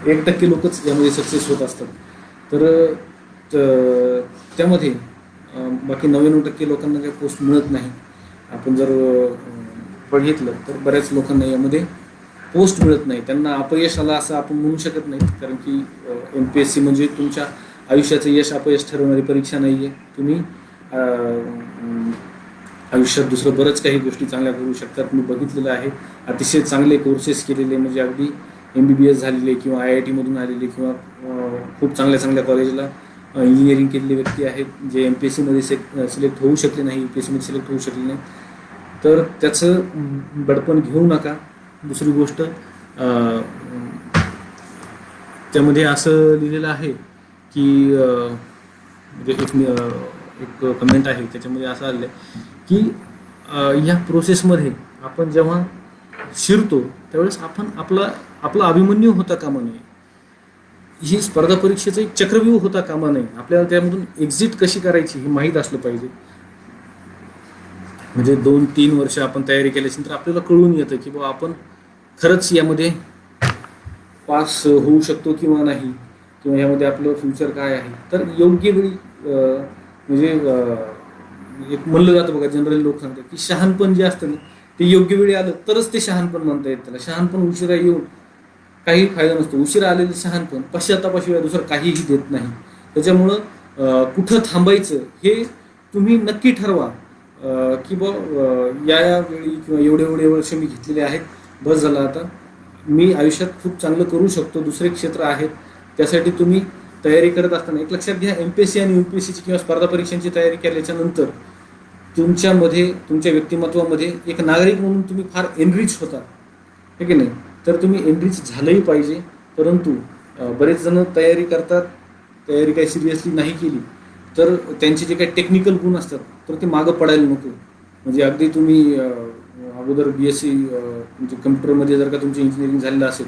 A: 1% लोकच यामध्ये सक्सेस होत असतात. तर त्यामध्ये बाकी 99% लोकांना काही पोस्ट मिळत नाही. आपण जर बघितलं तर बऱ्याच लोकांना यामध्ये पोस्ट मिळत नाही. त्यांना अपयश आलं असं आपण म्हणू शकत नाही, कारण की MPSC म्हणजे तुमच्या आयुष्याचं यश अपयश ठरवणारी परीक्षा नाही आहे. तुम्ही आयुष्यात दुसरं बरंच काही गोष्टी चांगल्या करू शकतात. मी बघितलेलं आहे अतिशय चांगले कोर्सेस केलेले, म्हणजे अगदी MBBS झालेले किंवा IIT मधून आलेले किंवा खूप चांगल्या कॉलेजला इंजिनिअरिंग केलेले व्यक्ती आहेत जे MPSC मध्ये सिलेक्ट होऊ शकले नाही, UPSC मध्ये सिलेक्ट होऊ शकले नाही. तर त्याचं बडपण घेऊ नका. दुसरी गोष्ट त्यामध्ये असं लिहिलेलं आहे की म्हणजे एक कमेंट आहे त्याच्यामध्ये असं आलेलं आहे की या प्रोसेसमध्ये आपण जेव्हा शिरतो त्यावेळेस आपण आपला अभिमन्यू होता कामा नये. ही स्पर्धा परीक्षेचं एक चक्रव्यूह होता कामा नये. आपल्याला त्यामधून एक्झिट कशी करायची हे माहीत असलं पाहिजे. म्हणजे 2-3 वर्ष आपण तयारी केल्यानंतर आपल्याला कळून येतं की बाबा आपण खरंच यामध्ये पास होऊ शकतो किंवा नाही, किंवा यामध्ये आपलं फ्युचर काय आहे. तर योग्य वेळी म्हणजे एक म्हणलं जातं बघा, जनरल लोक सांगतात की शहाणपण जे असतं ना ते योग्य वेळी आलं तरच ते शहाणपण म्हणता येत. त्याला शहाणपण उशिरा येऊन काही फायदा नसतो. उशिरा आलेलं शहाणपण पश्चातापाशिवाय दुसरं काहीही देत नाही. त्याच्यामुळं कुठं थांबायचं हे तुम्ही नक्की ठरवा की या वेळी किंवा एवढे वर्ष मी घेतलेले आहेत, बस झालं आता मी आयुष्यात खूप चांगलं करू शकतो. दुसरे क्षेत्र आहेत त्यासाठी तुम्ही तयारी करत असताना एक लक्षात घ्या, MPSC आणि UPSCची किंवा स्पर्धा परीक्षांची तयारी केल्याच्या नंतर तुमच्यामध्ये, तुमच्या व्यक्तिमत्वामध्ये एक नागरिक म्हणून तुम्ही फार एनरिच होता, हे की नाही. तर तुम्ही एनरिच झालंही पाहिजे, परंतु बरेच जण तयारी करतात, तयारी काही सिरियसली नाही केली तर त्यांचे जे काही टेक्निकल गुण असतात तर ते मागं पडायला नको. म्हणजे अगदी तुम्ही अगोदर BSc म्हणजे कम्प्युटरमध्ये जर का तुमची इंजिनिअरिंग झालेलं असेल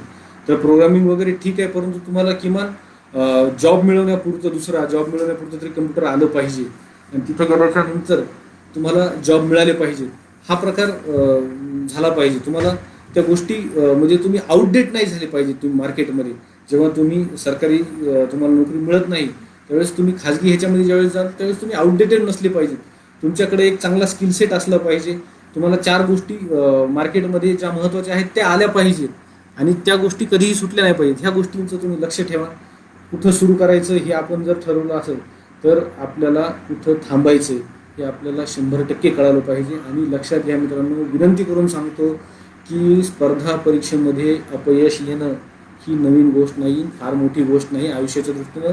A: तर प्रोग्रामिंग वगैरे ठीक आहे, परंतु तुम्हाला किमान जॉब मिळवण्यापुरतं, दुसरा जॉब मिळवण्यापुरतं तरी कम्प्युटर आलं पाहिजे आणि तिथं गेल्याच्यानंतर तुम्हाला जॉब मिळाले पाहिजे, हा प्रकार झाला पाहिजे. तुम्हाला त्या गोष्टी म्हणजे तुम्ही आउटडेट नाही झाले पाहिजे. तुम्ही मार्केटमध्ये जेव्हा तुम्ही सरकारी तुम्हाला नोकरी मिळत नाही त्यावेळेस तुम्ही खाजगी ह्याच्यामध्ये ज्यावेळेस जाल त्यावेळेस तुम्ही आउटडेटेड नसले पाहिजे. तुमच्याकडे एक चांगला स्किल सेट असला पाहिजे. तुम्हाला 4 गोष्टी मार्केटमध्ये ज्या महत्त्वाच्या आहेत त्या आल्या पाहिजेत आणि त्या गोष्टी कधीही सुटल्या नाही पाहिजेत. ह्या गोष्टींचं तुम्ही लक्ष ठेवा. कुठं सुरू करायचं हे आपण जर ठरवलं असेल तर आपल्याला कुठं थांबायचं हे आपल्याला 100% कळालं पाहिजे. आणि लक्षात घ्या मित्रांनो, विनंती करून सांगतो की स्पर्धा परीक्षेमध्ये अपयश येणं ही नवीन गोष्ट नाही, फार मोठी गोष्ट नाही. आयुष्याच्या दृष्टीनं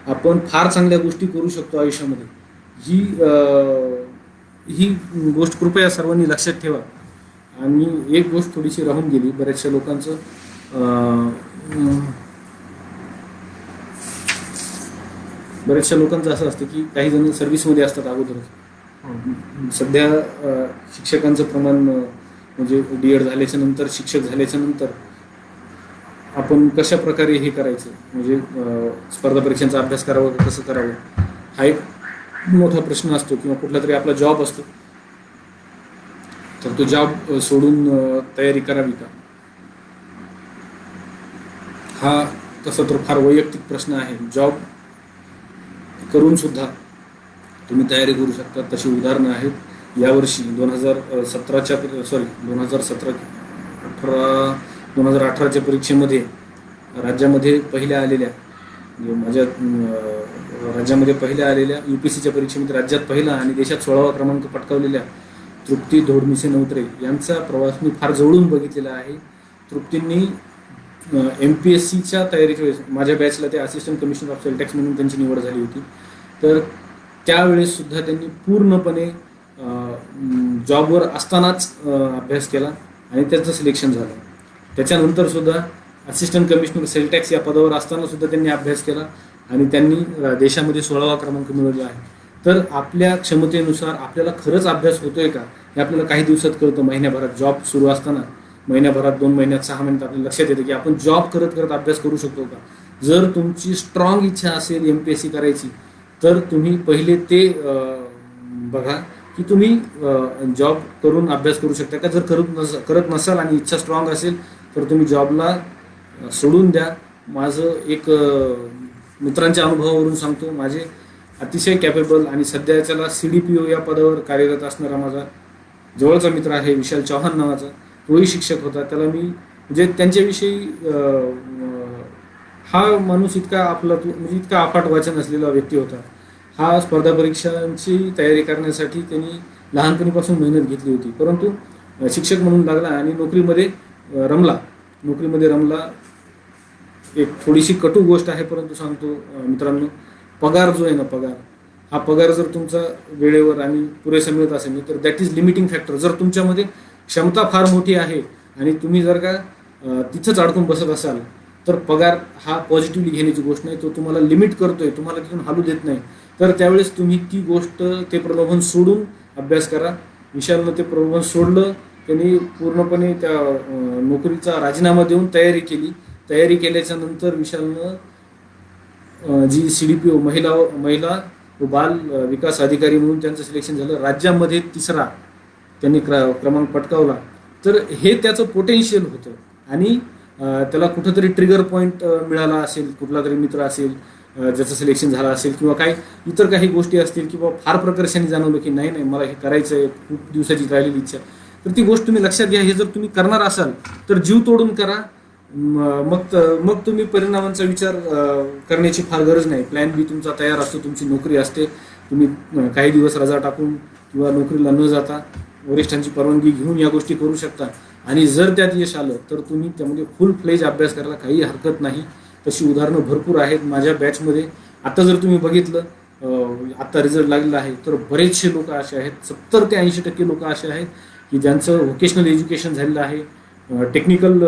A: आपण फार चांगल्या गोष्टी करू शकतो आयुष्यामध्ये. ही गोष्ट कृपया सर्वांनी लक्षात ठेवा. आणि एक गोष्ट थोडीशी राहून गेली बऱ्याचशा लोकांचं, असं असतं की काही जण सर्व्हिसमध्ये असतात अगोदरच. सध्या शिक्षकांचं प्रमाण म्हणजे D.Ed झाल्याच्या नंतर, शिक्षक झाल्याच्या नंतर आपण कशा प्रकारे हे करायचं, म्हणजे स्पर्धा परीक्षांचा अभ्यास करावा का कसं करावं, हा एक मोठा प्रश्न असतो. किंवा कुठला तरी आपला जॉब असतो तर तो जॉब सोडून तयारी करावी का, हा तसा तर फार वैयक्तिक प्रश्न आहे. जॉब करून सुद्धा तुम्ही तयारी करू शकता. तशी उदाहरणं आहेत. यावर्षी 2018च्या परीक्षेमध्ये राज्यामध्ये पहिल्या आलेल्या, म्हणजे माझ्या राज्यामध्ये पहिल्या आलेल्या UPSCच्या परीक्षेमध्ये राज्यात पहिला आणि देशात 16वा क्रमांक पटकावलेल्या तृप्ती धोडमिसे नवत्रे यांचा प्रवास मी फार जवळून बघितलेला आहे. तृप्तींनी MPSCच्या तयारीच्या वेळेस माझ्या बॅचला ते assistant commissioner of sale tax म्हणून त्यांची निवड झाली होती. तर त्यावेळेस सुद्धा त्यांनी पूर्णपणे जॉबवर असतानाच अभ्यास केला आणि त्याचं सिलेक्शन झालं. त्याच्यानंतर सुद्धा असिस्टंट कमिशनर सेल टॅक्स या पदावर असताना सुद्धा त्यांनी अभ्यास केला आणि त्यांनी देशामध्ये 16वा क्रमांक मिळवला आहे. तर आपल्या क्षमतेनुसार आपल्याला खरंच अभ्यास होतोय का हे आपल्याला काही दिवसात कळतं. महिन्याभरात जॉब सुरू असताना, महिन्याभरात, 2 महिन्यात, 6 महिन्यात आपल्याला लक्षात येतं की आपण जॉब करत करत अभ्यास करू शकतो का. जर तुमची स्ट्रॉंग इच्छा असेल MPSC करायची तर तुम्ही पहिले ते बघा की तुम्ही जॉब करून अभ्यास करू शकता का. जर करत नसाल आणि इच्छा स्ट्रॉंग असेल तर तुम्ही जॉबला सोडून द्या. माझं एक मित्रांच्या अनुभवावरून सांगतो. माझे अतिशय कॅपेबल आणि सध्याच्याला CDPO या पदावर कार्यरत असणारा माझा जवळचा मित्र आहे विशाल चौहान नावाचा. तोही शिक्षक होता. त्याला मी म्हणजे त्यांच्याविषयी हा माणूस इतका म्हणजे इतका अफाट वाचन असलेला व्यक्ती होता. हा स्पर्धा परीक्षांची तयारी करण्यासाठी त्यांनी लहानपणीपासून मेहनत घेतली होती, परंतु शिक्षक म्हणून लागला आणि नोकरीमध्ये रमला. एक थोडीशी कटू गोष्ट आहे परंतु सांगतो मित्रांनो, पगार जो आहे ना, हा पगार जर तुमचा वेळेवर आणि पुरेसा मिळत असेल तर दॅट इज लिमिटिंग फॅक्टर. जर तुमच्यामध्ये क्षमता फार मोठी आहे आणि तुम्ही जर का तिथंच अडकून बसत असाल तर पगार हा पॉझिटिव्हली घेण्याची गोष्ट नाही. तो तुम्हाला लिमिट करतोय, तुम्हाला तिथून हलू देत नाही. तर त्यावेळेस तुम्ही ती गोष्ट, ते प्रलोभन सोडून अभ्यास करा. विशालनं ते प्रलोभन सोडलं. त्यांनी पूर्णपणे त्या नोकरीचा राजीनामा देऊन तयारी केली. तयारी केल्याच्या नंतर विशालनं जी CDPO महिला व बाल विकास अधिकारी म्हणून त्यांचं सिलेक्शन झालं. राज्यामध्ये 3रा त्यांनी क्रमांक पटकावला. तर हे त्याचं पोटेन्शियल होतं आणि त्याला कुठंतरी ट्रिगर पॉईंट मिळाला असेल, कुठला तरी मित्र असेल ज्याचं सिलेक्शन झालं असेल किंवा इतर काही गोष्टी असतील किंवा फार प्रकर्षाने जाणवलं की नाही मला हे करायचं आहे, खूप दिवसाची राहिलेली इच्छा. तर ती गोष्ट तुम्ही लक्षात घ्या. हे जर तुम्ही करणार असाल तर जीव तोडून करा. मग तुम्ही परिणामांचा विचार करण्याची फार गरज नाही. प्लॅन B तुमचा तयार असतो. तुमची नोकरी असते. तुम्ही काही दिवस रजा टाकून किंवा नोकरीला न जाता वरिष्ठांची परवानगी घेऊन या गोष्टी करू शकता. आणि जर त्यात यश आलं तर तुम्ही त्यामध्ये फुल फ्लेज अभ्यास करायला काही हरकत नाही. तशी उदाहरणं भरपूर आहेत माझ्या बॅचमध्ये. आता जर तुम्ही बघितलं, आत्ता रिझल्ट लागलेला आहे तर बरेचसे लोक असे आहेत, 70 ते 80% लोक असे आहेत की ज्यांचं व्होकेशनल एज्युकेशन झालेलं आहे, टेक्निकल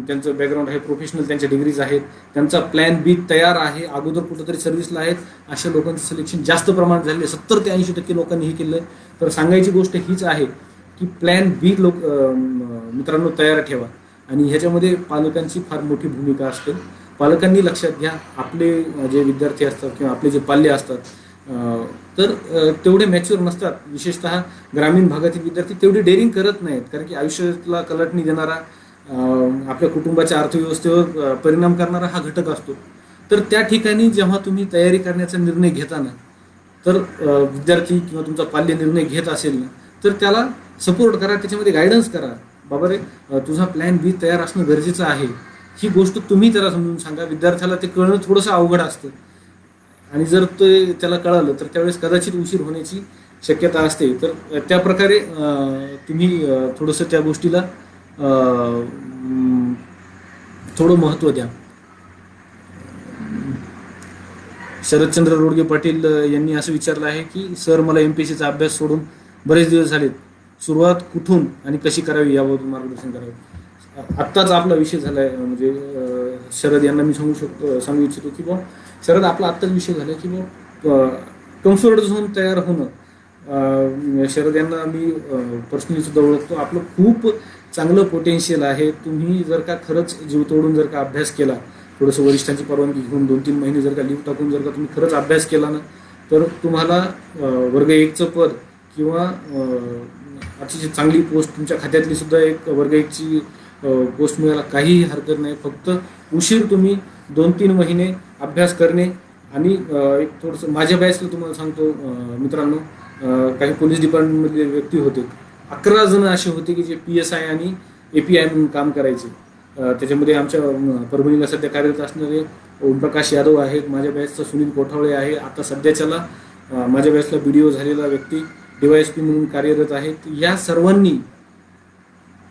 A: त्यांचं बॅकग्राऊंड आहे, प्रोफेशनल त्यांच्या डिग्रीज आहेत, त्यांचा प्लॅन बी तयार आहे, अगोदर कुठंतरी सर्व्हिसला आहेत, अशा लोकांचं सिलेक्शन जास्त प्रमाणात झालेलं आहे. 70 ते 80% लोकांनी हे केलं आहे. तर सांगायची गोष्ट हीच आहे की प्लॅन बी मित्रांनो तयार ठेवा. आणि ह्याच्यामध्ये पालकांची फार मोठी भूमिका असते. पालकांनी लक्षात घ्या, आपले जे विद्यार्थी असतात किंवा आपले जे पाल्य असतात तर तेवढे मॅच्युअर नसतात. विशेषतः ग्रामीण भागातील विद्यार्थी तेवढी डेअरिंग करत नाहीत, कारण की आयुष्याला कलाटणी देणारा, आपल्या कुटुंबाच्या अर्थव्यवस्थेवर परिणाम करणारा हा घटक असतो. तर त्या ठिकाणी जेव्हा तुम्ही तयारी करण्याचा निर्णय घेताना, तर विद्यार्थी किंवा तुमचा पाल्य निर्णय घेत असेल ना, तर त्याला सपोर्ट करा, त्याच्यामध्ये गायडन्स करा. बाबा रे, तुझा प्लॅन बी तयार असणं गरजेचं आहे, ही गोष्ट तुम्ही त्याला समजून सांगा. विद्यार्थ्याला ते कळणं थोडंसं अवघड असतं, आणि जर ते त्याला कळालं तर त्यावेळेस कदाचित उशीर होण्याची शक्यता असते. तर त्या प्रकारे तुम्ही थोडंसं त्या गोष्टीला थोडं महत्त्व द्या. शरदचंद्र रोडगे पाटील यांनी असं विचारलं आहे की सर, मला MPSCचा अभ्यास सोडून बरेच दिवस झालेत, सुरुवात कुठून आणि कशी करावी याबद्दल मार्गदर्शन करावे. आत्ताच आपला विषय झाला आहे, म्हणजे शरद यांना मी सांगू इच्छितो की बा शरद, आपला आत्ताच विषय झाला की बा कम्फर्ट झोन तयार होणं. शरद यांना मी पर्सनली सुद्धा ओळखतो. आपलं खूप चांगलं पोटेन्शियल आहे. तुम्ही जर का खरंच जीव तोडून जर का अभ्यास केला, थोडंसं वरिष्ठांची परवानगी घेऊन 2-3 महिने जर का लीव टाकून जर का तुम्ही खरंच अभ्यास केला ना, तर तुम्हाला वर्ग 1चं पद किंवा अतिशय चांगली पोस्ट, तुमच्या खात्यातली सुद्धा एक वर्ग 1ची पोस्ट मिळायला काहीही हरकत नाही. फक्त उशीर तुम्ही 2-3 महिने अभ्यास करणे. आणि एक थोडंसं माझ्या बॅचला तुम्हाला सांगतो मित्रांनो, काही पोलीस डिपार्टमेंटमधले व्यक्ती होते, 11 जण असे होते की जे PSI आणि API म्हणून काम करायचे. त्याच्यामध्ये आमच्या परभणीला सध्या कार्यरत असणारे ओमप्रकाश यादव आहेत, माझ्या बॅचचा सुनील कोठावळे आहे, आता सध्याच्याला माझ्या बॅचला BDO झालेला व्यक्ती DYSP म्हणून कार्यरत आहेत. या सर्वांनी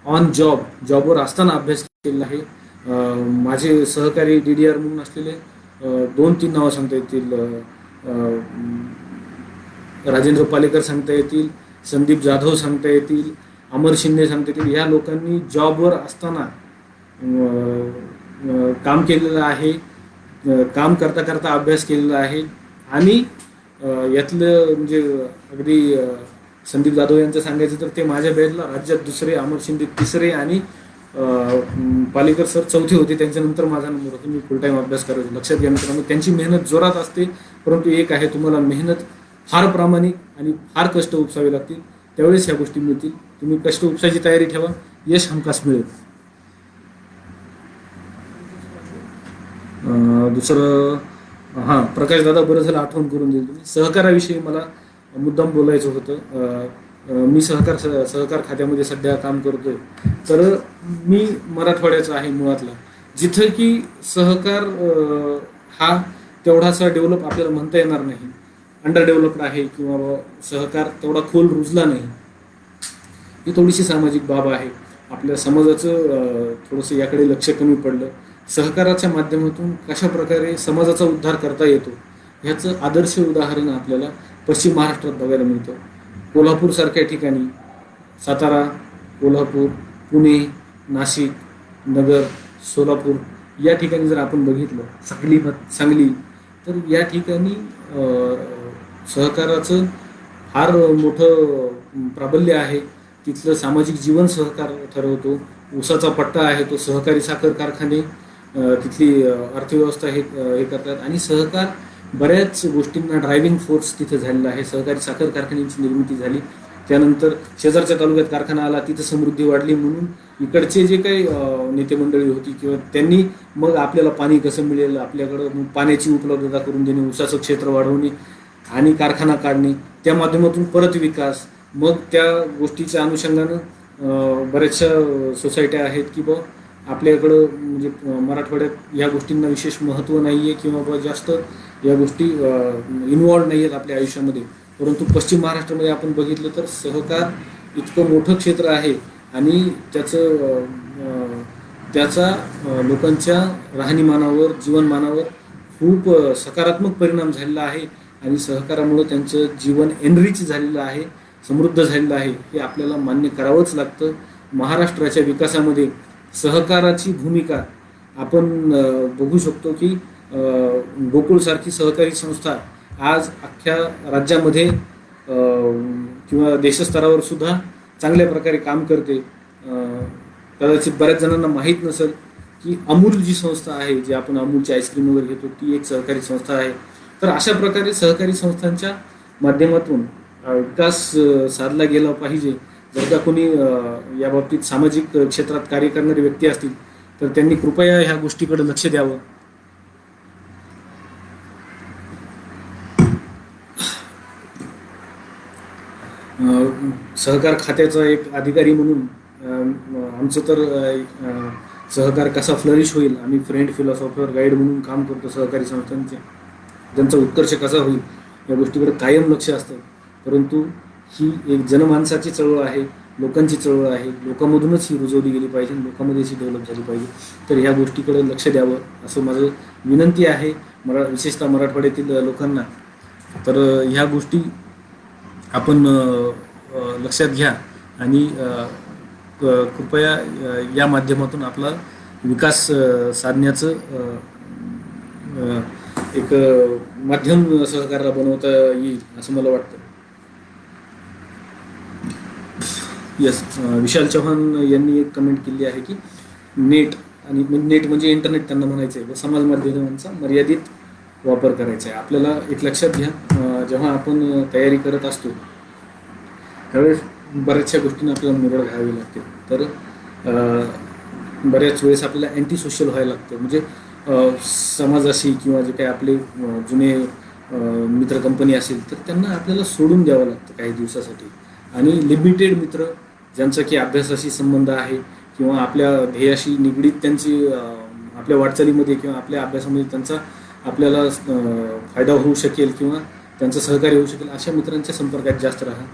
A: ऑन जॉबवर असताना अभ्यास केलेला आहे. माझे सहकारी DDR म्हणून असलेले 2-3 नावं सांगता येतील. राजेंद्र पालेकर सांगता येतील, संदीप जाधव सांगता येतील, अमर शिंदे सांगता येतील. या लोकांनी जॉबवर असताना काम केलेलं आहे, काम करता करता अभ्यास केलेला आहे. आणि यातलं म्हणजे अगदी संदीप जाधव यांचं सांगायचं तर ते माझ्या बॅचला राज्यात 2रे, अमर शिंदे 3रे आणि पालेकर सर 4थे होते. त्यांच्यानंतर माझा नंबर होता. मी फुल टाईम अभ्यास करायचो. लक्षात घ्या मित्रांनो, त्यांची मेहनत जोरात असते, परंतु एक आहे, तुम्हाला मेहनत फार प्रामाणिक आणि फार कष्ट उपसावे लागतील, त्यावेळेस ह्या गोष्टी मिळतील. तुम्ही कष्ट उपसायची तयारी ठेवा, यश हमखास मिळेल. दुसरं, हां, प्रकाश दादा, बरं झालं आठवण करून दिली तुम्ही. सहकाराविषयी मला मुद्दाम बोलायचं होतं. मी सहकार खात्यामध्ये सध्या काम करतोय. तर मी मराठवाड्याचा आहे मुळातला, जिथं की सहकार हा तेवढासा डेव्हलप आपल्याला म्हणता येणार नाही, अंडर डेव्हलप्ड आहे, किंवा सहकार तेवढा खोल रुजला नाही. ही थोडीशी सामाजिक बाब आहे. आपल्या समाजाचं थोडंसं याकडे लक्ष कमी पडलं. सहकाराच्या माध्यमातून कशा प्रकारे समाजाचा उद्धार करता येतो ह्याचं आदर्श उदाहरण आपल्याला पश्चिम महाराष्ट्रात बघायला मिळतं. कोल्हापूरसारख्या ठिकाणी, सातारा, कोल्हापूर, पुणे, नाशिक, नगर, सोलापूर या ठिकाणी जर आपण बघितलं, सांगली, तर या ठिकाणी सहकाराचं फार मोठं प्राबल्य आहे. तिथलं सामाजिक जीवन सहकार ठरवतो. ऊसाचा पट्टा आहे तो सहकारी साखर कारखाने तिथली अर्थव्यवस्था हे करतात. आणि सहकार बऱ्याच गोष्टींना ड्रायव्हिंग फोर्स तिथे झालेला आहे. सहकारी साखर कारखान्यांची निर्मिती झाली, त्यानंतर शेजारच्या तालुक्यात कारखाना आला, तिथं समृद्धी वाढली. म्हणून इकडचे जे काही नेते मंडळी होती किंवा त्यांनी मग आपल्याला पाणी कसं मिळेल, आपल्याकडं पाण्याची उपलब्धता करून देणे, ऊसाचं क्षेत्र वाढवणे आणि कारखाना काढणे, त्या माध्यमातून परत विकास. मग त्या गोष्टीच्या अनुषंगानं बऱ्याचशा सोसायट्या आहेत की बा आपल्याकडं म्हणजे मराठवाड्यात या गोष्टींना विशेष महत्त्व नाही आहे किंवा बा जास्त या गोष्टी इन्वॉल्व नाही आहेत आपल्या आयुष्यामध्ये. परंतु पश्चिम महाराष्ट्रामध्ये आपण बघितलं तर सहकार इतकं मोठं क्षेत्र आहे आणि त्याचा लोकांच्या राहणीमानावर, जीवनमानावर खूप सकारात्मक परिणाम झालेला आहे. आणि सहकारामुळं त्यांचं जीवन एनरिच झालेलं आहे, समृद्ध झालेलं आहे, हे आपल्याला मान्य करावंच लागतं. महाराष्ट्राच्या विकासामध्ये सहकाराची भूमिका आपण बघू शकतो की गोकुळसारखी सहकारी संस्था आज अख्ख्या राज्यामध्ये किंवा देशस्तरावर सुद्धा चांगल्या प्रकारे काम करते. कदाचित बऱ्याच जणांना माहीत नसेल की अमूल जी संस्था आहे, जी आपण अमूलची आईस्क्रीम वगैरे घेतो, ती एक सहकारी संस्था आहे. तर अशा प्रकारे सहकारी संस्थांच्या माध्यमातून विकास साधला गेला पाहिजे. जर का कोणी या बाबतीत सामाजिक क्षेत्रात कार्य करणारे व्यक्ती असतील तर त्यांनी कृपया ह्या गोष्टीकडे लक्ष द्यावं. सहकार खात्याचा एक अधिकारी म्हणून आमचं तर सहकार कसा फ्लरिश होईल, आम्ही फ्रेंड, फिलॉसॉफर, गाईड म्हणून काम करतो सहकारी संस्थांचे. त्यांचा उत्कर्ष कसा होईल या गोष्टीकडे कायम लक्ष असतं. परंतु ही एक जनमानसाची चळवळ आहे, लोकांची चळवळ आहे. लोकांमधूनच ही रुजवली गेली पाहिजे, लोकांमध्येच ही डेव्हलप झाली पाहिजे. तर ह्या गोष्टीकडे लक्ष द्यावं असं माझं विनंती आहे विशेषतः मराठवाड्यातील लोकांना. तर ह्या गोष्टी आपण लक्षात घ्या आणि कृपया या माध्यमातून आपला विकास साधण्याचं एक माध्यम सहकार्याला बनवता येईल असं मला वाटतं. यस, विशाल चव्हाण यांनी एक कमेंट केली आहे की नेट म्हणजे इंटरनेट त्यांना म्हणायचं आहे व समाज माध्यमांचा मर्यादित वापर करायचा आहे. आपल्याला एक लक्षात घ्या, जेव्हा आपण तयारी करत असतो त्यावेळेस बऱ्याचशा गोष्टींना आपल्याला मुरड घ्यावी लागते. तर बऱ्याच वेळेस आपल्याला अँटी सोशल व्हायला लागतं. म्हणजे समाजाशी किंवा जे काही आपले जुने मित्र कंपनी असेल तर त्यांना आपल्याला सोडून द्यावं लागतं काही दिवसासाठी. आणि लिमिटेड मित्र ज्यांचा की अभ्यासाशी संबंध आहे किंवा आपल्या ध्येयाशी निगडीत त्यांची आपल्या वाटचालीमध्ये किंवा आपल्या अभ्यासामध्ये त्यांचा आपल्याला फायदा होऊ शकेल किंवा त्यांचं सहकार्य होऊ शकेल अशा मित्रांच्या संपर्कात जास्त राहा.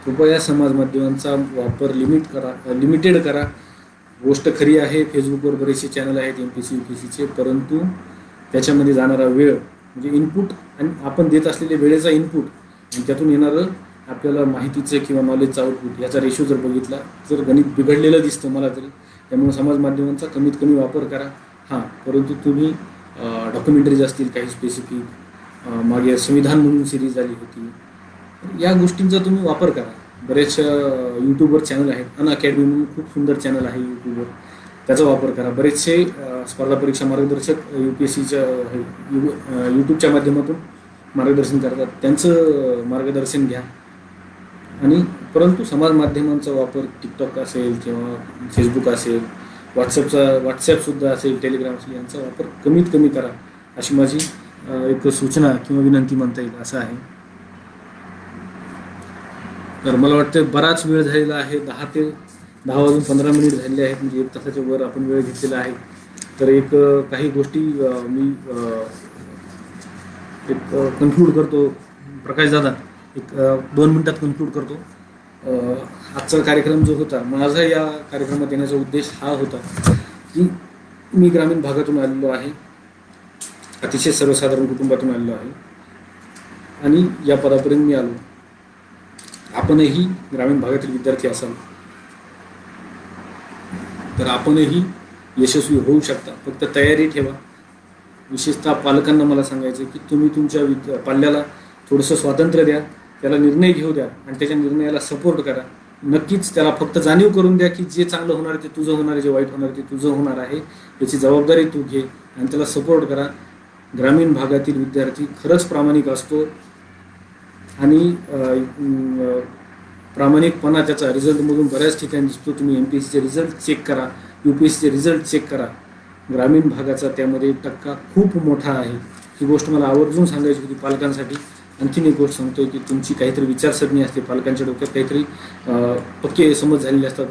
A: कृपया समाज माध्यमांचा वापर लिमिटेड करा. गोष्ट खरी आहे, फेसबुकवर बरेचसे चॅनल आहेत MPC UPSCचे, परंतु त्याच्यामध्ये जाणारा वेळ म्हणजे इनपुट आणि आपण देत असलेल्या वेळेचा इनपुट आणि त्यातून येणारं आपल्याला माहितीचं किंवा नॉलेजचं आउटपुट याचा रेशो जर बघितला तर गणित बिघडलेलं दिसतं मला तरी. त्यामुळे समाज माध्यमांचा कमीत कमी वापर करा. हां, परंतु तुम्ही डॉक्युमेंटरीज असतील काही स्पेसिफिक, मागे संविधान म्हणून सिरीज आली होती, या गोष्टींचा तुम्ही वापर करा. बरेचशा यूट्यूबवर चॅनल आहेत, अनअकॅडमी म्हणून खूप सुंदर चॅनल आहे यूट्यूबवर, त्याचा वापर करा. बरेचसे स्पर्धा परीक्षा मार्गदर्शक UPSCच्या यूट्यूबच्या माध्यमातून मार्गदर्शन करतात, त्यांचं मार्गदर्शन घ्या. आणि परंतु समाज माध्यमांचा वापर टिकटॉक असेल किंवा फेसबुक असेल, व्हॉट्सॲपसुद्धा असेल, टेलिग्राम असेल, यांचा वापर कमीत कमी करा अशी माझी एक सूचना किंवा विनंती म्हणता येईल असं आहे. तर मला वाटतं बराच वेळ झालेला आहे, 10 वाजून 15 मिनिट झालेले आहेत, म्हणजे 1 तासाच्या वर आपण वेळ घेतलेला आहे. तर एक काही गोष्टी मी एक कन्क्लूड करतो. प्रकाश दादा, एक 2 मिनिटात कन्क्लूड करतो. आजचा कार्यक्रम जो होता, माझा या कार्यक्रमात येण्याचा उद्देश हा होता की मी ग्रामीण भागातून आलेलो आहे, अतिशय सर्वसाधारण कुटुंबातून आलेलो आहे आणि या पदापर्यंत मी आलो. आपणही ग्रामीण भागातील विद्यार्थी असाल तर आपणही यशस्वी होऊ शकता. फक्त तयारी ठेवा. विशेषतः पालकांना मला सांगायचं की तुम्ही तुमच्या पाल्याला थोडंसं स्वातंत्र्य द्या, त्याला निर्णय घेऊ द्या आणि त्याच्या निर्णयाला सपोर्ट करा. नक्कीच त्याला फक्त जाणीव करून द्या की जे चांगलं होणार ते तुझं होणार आहे, जे वाईट होणार ते तुझं होणार आहे, याची जबाबदारी तू घे आणि त्याला सपोर्ट करा. ग्रामीण भागातील विद्यार्थी खरंच प्रामाणिक असतो आणि प्रामाणिकपणा त्याचा रिझल्टमधून बऱ्याच ठिकाणी दिसतो. तुम्ही MPSCचे रिझल्ट चेक करा, UPSCचे रिझल्ट चेक करा. ग्रामीण भागाचा त्यामध्ये टक्का खूप मोठा आहे. ही गोष्ट मला आवर्जून सांगायची होती पालकांसाठी. आणखीन एक गोष्ट सांगतोय की तुमची काहीतरी विचारसरणी असते, पालकांच्या डोक्यात काहीतरी पक्के समज झालेले असतात,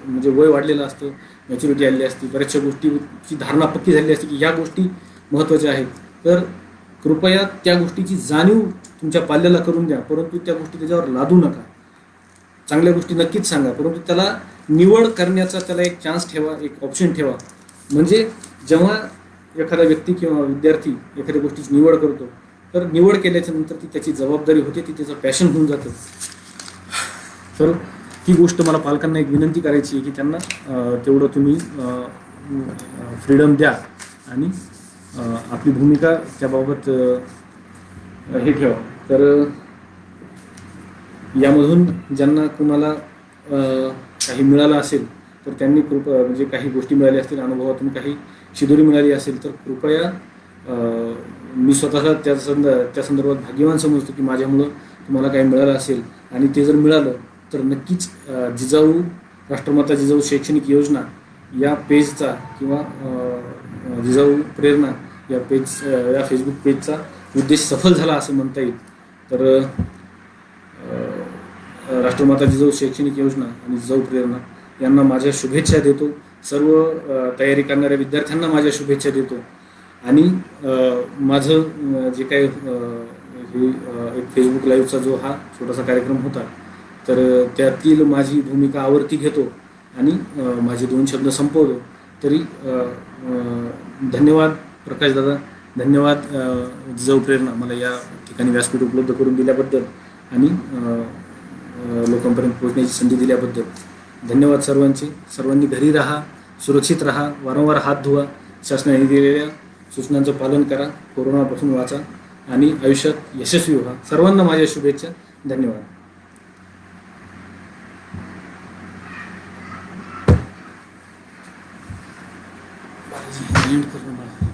A: म्हणजे वय वाढलेलं असतं, मॅच्युरिटी आलेली असते, बऱ्याचशा गोष्टीची धारणा पक्की झालेली असते की ह्या गोष्टी महत्त्वाच्या आहेत. तर कृपया त्या गोष्टीची जाणीव तुमच्या पाल्याला करून द्या, परंतु त्या गोष्टी त्याच्यावर लादू नका. चांगल्या गोष्टी नक्कीच सांगा, परंतु त्याला निवड करण्याचा त्याला एक चान्स ठेवा, एक ऑप्शन ठेवा. म्हणजे जेव्हा एखादा व्यक्ती किंवा विद्यार्थी एखाद्या गोष्टीची निवड करतो तर निवड केल्याच्या नंतर ती त्याची जबाबदारी होते, ती त्याचं पॅशन होऊन जातं. तर ही गोष्ट मला पालकांना एक विनंती करायची आहे की त्यांना तेवढं तुम्ही फ्रीडम द्या आणि आपली भूमिका त्याबाबत हे ठेवा. तर यामधून ज्यांना कुणाला काही मिळालं असेल तर त्यांनी म्हणजे काही गोष्टी मिळाल्या असतील, अनुभवातून काही शिदोरी मिळाली असेल तर कृपया मी स्वतःला त्या संदर्भात भाग्यवान समजतो की माझ्यामुळं तुम्हाला काही मिळालं असेल. आणि ते जर मिळालं तर नक्कीच जिजाऊ राष्ट्रमाता जिजाऊ शैक्षणिक योजना या पेजचा किंवा जिजाऊ प्रेरणा या फेसबुक पेजचा उद्देश सफल झाला असं म्हणता येईल. तर राष्ट्रमाता जिजाऊ शैक्षणिक योजना आणि जिजाऊ प्रेरणा यांना माझ्या शुभेच्छा देतो. सर्व तयारी करणाऱ्या विद्यार्थ्यांना माझ्या शुभेच्छा देतो. आणि माझं जे काही हे एक फेसबुक लाईव्हचा जो हा छोटासा कार्यक्रम होता तर त्यातील माझी भूमिका आवर्ती घेतो आणि माझे 2 शब्द संपवतो. तरी धन्यवाद प्रकाशदादा, धन्यवाद जिजाऊ प्रेरणा मला या ठिकाणी व्यासपीठ उपलब्ध करून दिल्याबद्दल आणि लोकांपर्यंत पोहोचण्याची संधी दिल्याबद्दल धन्यवाद सर्वांचे. सर्वांनी घरी राहा, सुरक्षित राहा, वारंवार हात धुवा, शासनाने दिलेल्या सूचनांचं पालन करा, कोरोनापासून वाचा आणि आयुष्यात यशस्वी व्हा. सर्वांना माझ्या शुभेच्छा. धन्यवाद. एंड करणं मला